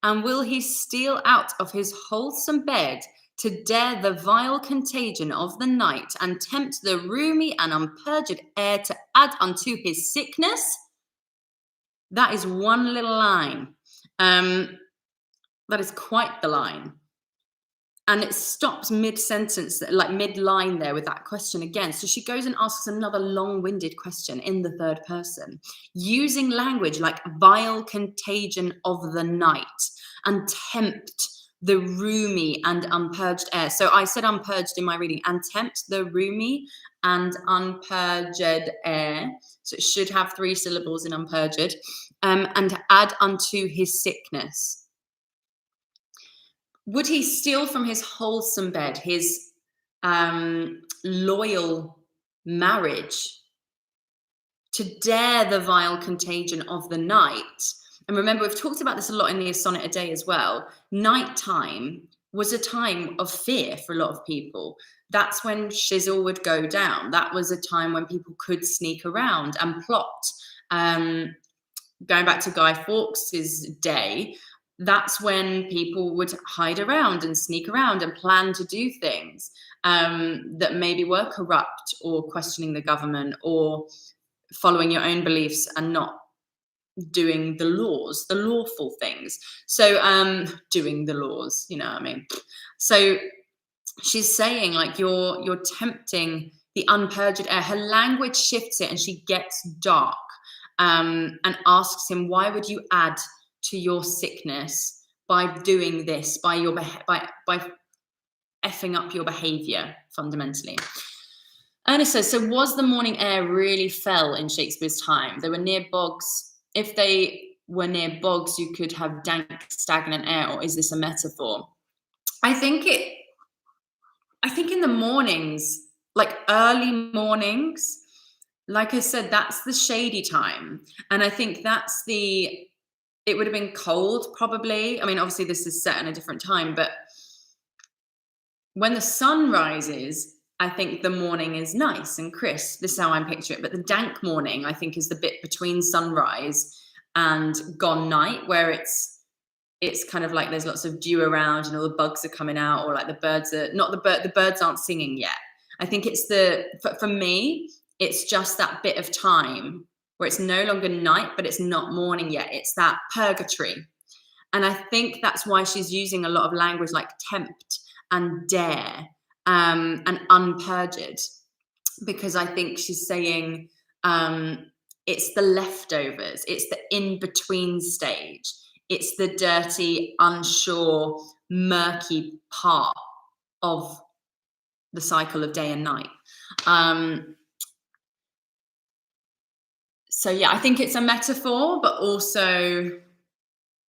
And will he steal out of his wholesome bed to dare the vile contagion of the night, and tempt the roomy and unpurged air to add unto his sickness. That is one little line. That is quite the line. And it stops mid-sentence, like mid-line there with that question again. So she goes and asks another long-winded question in the third person, using language like vile contagion of the night and tempt the roomy and unpurged air. So I said unpurged in my reading, and tempt the roomy and unpurged air. So it should have 3 syllables in unpurged, and add unto his sickness. Would he steal from his wholesome bed, his loyal marriage, to dare the vile contagion of the night? And remember, we've talked about this a lot in the Sonnet a Day as well. Nighttime was a time of fear for a lot of people. That's when shizzle would go down. That was a time when people could sneak around and plot. Going back to Guy Fawkes's day, that's when people would hide around and sneak around and plan to do things that maybe were corrupt or questioning the government or following your own beliefs and not doing the laws, the lawful things. So doing the laws, you know what I mean? So she's saying, like, you're tempting the unpurged air. Her language shifts it and she gets dark, and asks him, why would you add to your sickness by doing this, by your by effing up your behavior fundamentally? Ernest says, so was the morning air really fell in Shakespeare's time? They were near bogs. If they were near bogs, you could have dank, stagnant air, or is this a metaphor? I think in the mornings, like early mornings, like I said, that's the shady time. And I think it would have been cold probably. I mean, obviously this is set in a different time, but when the sun rises, I think the morning is nice and crisp. This is how I'm picturing it. But the dank morning, I think, is the bit between sunrise and gone night, where it's kind of like there's lots of dew around and all the bugs are coming out, or like the birds aren't singing yet. I think it's for me, it's just that bit of time where it's no longer night, but it's not morning yet. It's that purgatory. And I think that's why she's using a lot of language like tempt and dare, and unpurged, because I think she's saying it's the leftovers, it's the in-between stage, it's the dirty, unsure, murky part of the cycle of day and night. So yeah, I think it's a metaphor, but also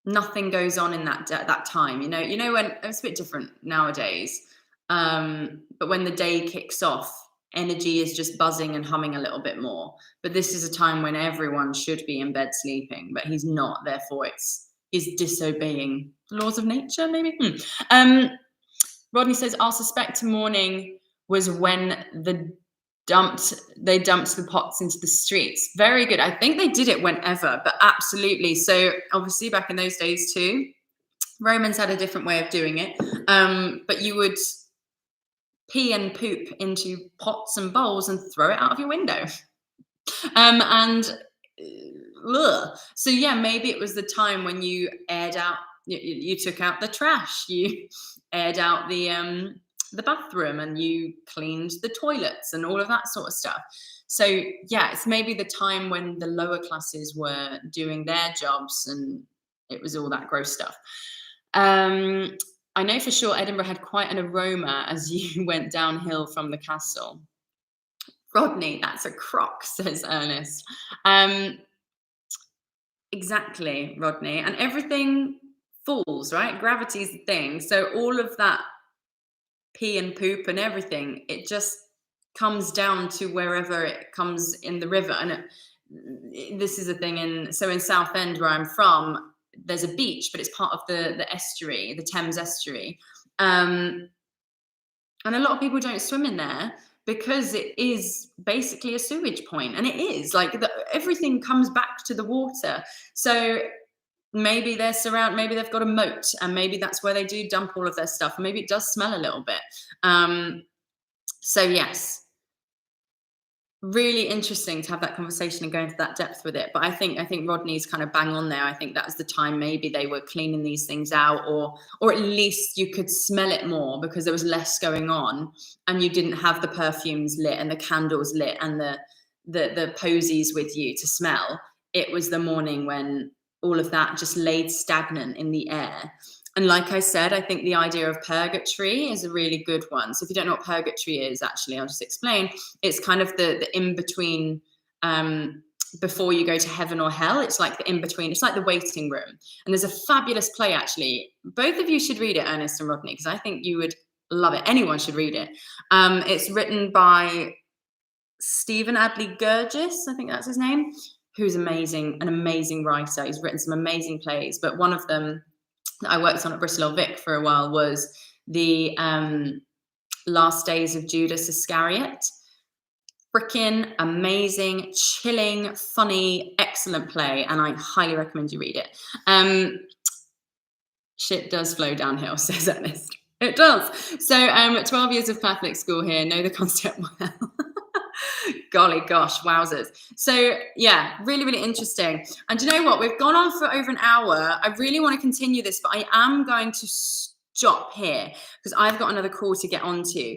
nothing goes on in that time. You know when it's a bit different nowadays. But when the day kicks off, energy is just buzzing and humming a little bit more. But this is a time when everyone should be in bed sleeping, but he's not. Therefore, he's disobeying the laws of nature, maybe. Rodney says, I'll suspect morning was when they dumped the pots into the streets. Very good. I think they did it whenever, but absolutely. So obviously back in those days too, Romans had a different way of doing it. But you would pee and poop into pots and bowls and throw it out of your window. So yeah, maybe it was the time when you aired out, you took out the trash, you aired out the bathroom, and you cleaned the toilets and all of that sort of stuff. So yeah, it's maybe the time when the lower classes were doing their jobs and it was all that gross stuff. I know for sure Edinburgh had quite an aroma as you went downhill from the castle. Rodney, that's a crock, says Ernest. Exactly, Rodney. And everything falls, right? Gravity's the thing. So all of that pee and poop and everything, it just comes down to wherever it comes in the river. And this is a thing in Southend, where I'm from, there's a beach, but it's part of the estuary, the Thames estuary. And a lot of people don't swim in there because it is basically a sewage point. And it is like everything comes back to the water. So maybe maybe they've got a moat, and maybe that's where they do dump all of their stuff. Maybe it does smell a little bit. So yes, really interesting to have that conversation and go into that depth with it. But I think Rodney's kind of bang on there. I think that was the time maybe they were cleaning these things out, or at least you could smell it more because there was less going on, and you didn't have the perfumes lit and the candles lit and the posies with you to smell. It was the morning when all of that just laid stagnant in the air. And like I said, I think the idea of purgatory is a really good one. So if you don't know what purgatory is, actually, I'll just explain. It's kind of the in-between, before you go to heaven or hell. It's like the in-between. It's like the waiting room. And there's a fabulous play, actually. Both of you should read it, Ernest and Rodney, because I think you would love it. Anyone should read it. It's written by Stephen Adly Gurgis, I think that's his name, who's amazing, an amazing writer. He's written some amazing plays, but one of them that I worked on at Bristol Vic for a while was the Last Days of Judas Iscariot. Freaking amazing, chilling, funny, excellent play, and I highly recommend you read it. Shit does flow downhill, says Ernest. It does. So 12 years of Catholic school here, know the concept well. Golly gosh, wowzers. So yeah, really, really interesting. And you know what? We've gone on for over an hour. I really want to continue this, but I am going to stop here because I've got another call to get onto.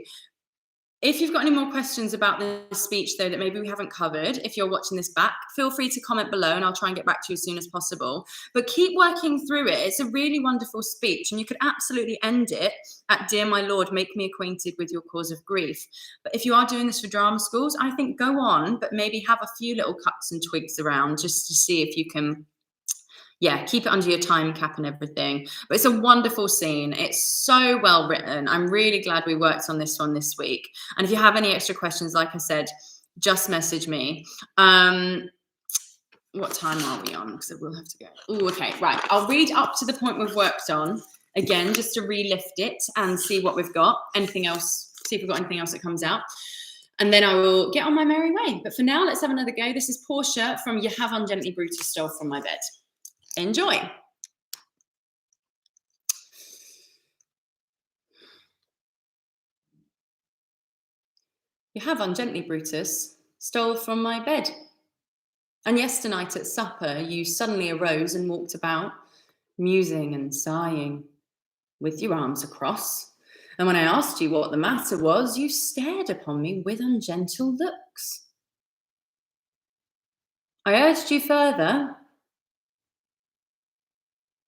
If you've got any more questions about this speech, though, that maybe we haven't covered, if you're watching this back, feel free to comment below and I'll try and get back to you as soon as possible. But keep working through it. It's a really wonderful speech, and you could absolutely end it at, "Dear my Lord, make me acquainted with your cause of grief." But if you are doing this for drama schools, I think go on, but maybe have a few little cuts and twigs around just to see if you can, yeah, keep it under your time cap and everything. But it's a wonderful scene. It's so well written. I'm really glad we worked on this one this week. And if you have any extra questions, like I said, just message me. What time are we on? Because I will have to go. Oh, okay, right. I'll read up to the point we've worked on again, just to relift it and see what we've got. Anything else? See if we've got anything else that comes out. And then I will get on my merry way. But for now, let's have another go. This is Portia from You Have Ungently Brutus Stole From My Bed. Enjoy. You have ungently, Brutus, stole from my bed. And yesternight at supper you suddenly arose and walked about, musing and sighing, with your arms across. And when I asked you what the matter was, you stared upon me with ungentle looks. I urged you further.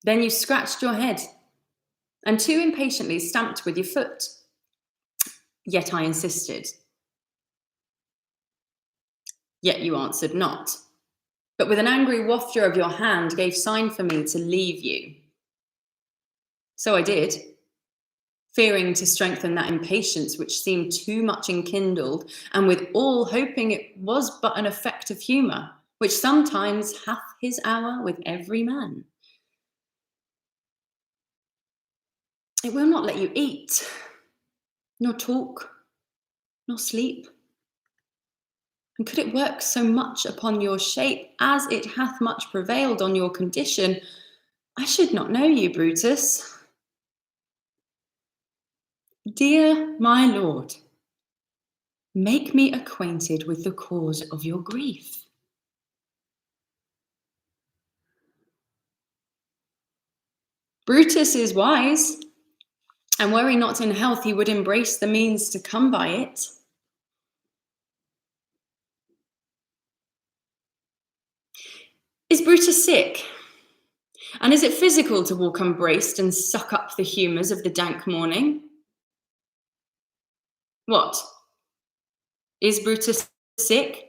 Then you scratched your head, and too impatiently stamped with your foot. Yet I insisted. Yet you answered not, but with an angry wafture of your hand gave sign for me to leave you. So I did, fearing to strengthen that impatience which seemed too much enkindled, and withal hoping it was but an effect of humour, which sometimes hath his hour with every man. It will not let you eat, nor talk, nor sleep. And could it work so much upon your shape as it hath much prevailed on your condition, I should not know you, Brutus. Dear my lord, make me acquainted with the cause of your grief. Brutus is wise, and were he not in health, he would embrace the means to come by it. Is Brutus sick? And is it physical to walk unbraced and suck up the humours of the dank morning? What? Is Brutus sick?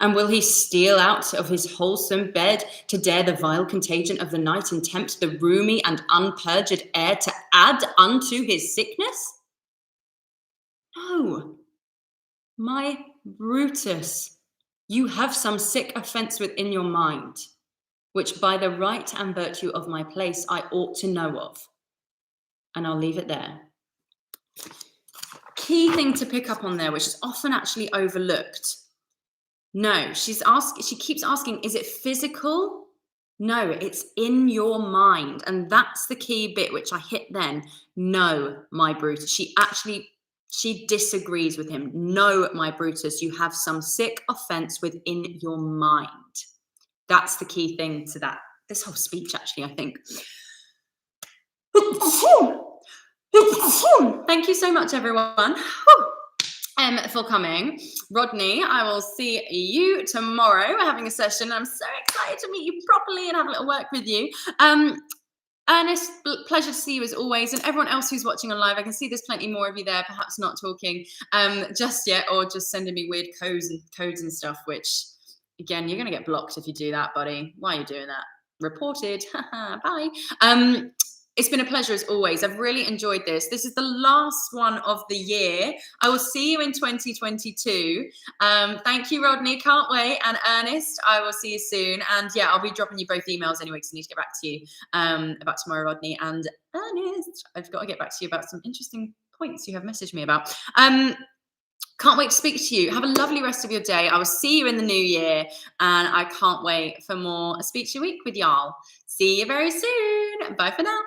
And will he steal out of his wholesome bed to dare the vile contagion of the night and tempt the roomy and unpurged air to add unto his sickness? No, my Brutus, you have some sick offence within your mind, which by the right and virtue of my place I ought to know of. And I'll leave it there. Key thing to pick up on there, which is often actually overlooked. No, she keeps asking, is it physical? No, it's in your mind. And that's the key bit, which I hit then. No, my Brutus. She disagrees with him. No, my Brutus, you have some sick offense within your mind. That's the key thing to this whole speech, actually, I think. Thank you so much, everyone, for coming. Rodney, I will see you tomorrow. We're having a session. I'm so excited to meet you properly and have a little work with you. Ernest, pleasure to see you as always, and everyone else who's watching on live. I can see there's plenty more of you there, perhaps not talking just yet, or just sending me weird codes and stuff, which, again, you're going to get blocked if you do that, buddy. Why are you doing that? Reported. Bye. It's been a pleasure as always. I've really enjoyed this. This is the last one of the year. I will see you in 2022. Thank you, Rodney. Can't wait. And Ernest, I will see you soon. And yeah, I'll be dropping you both emails anyway, because I need to get back to you about tomorrow, Rodney. And Ernest, I've got to get back to you about some interesting points you have messaged me about. Can't wait to speak to you. Have a lovely rest of your day. I will see you in the new year. And I can't wait for more Speech a Week with y'all. See you very soon. Bye for now.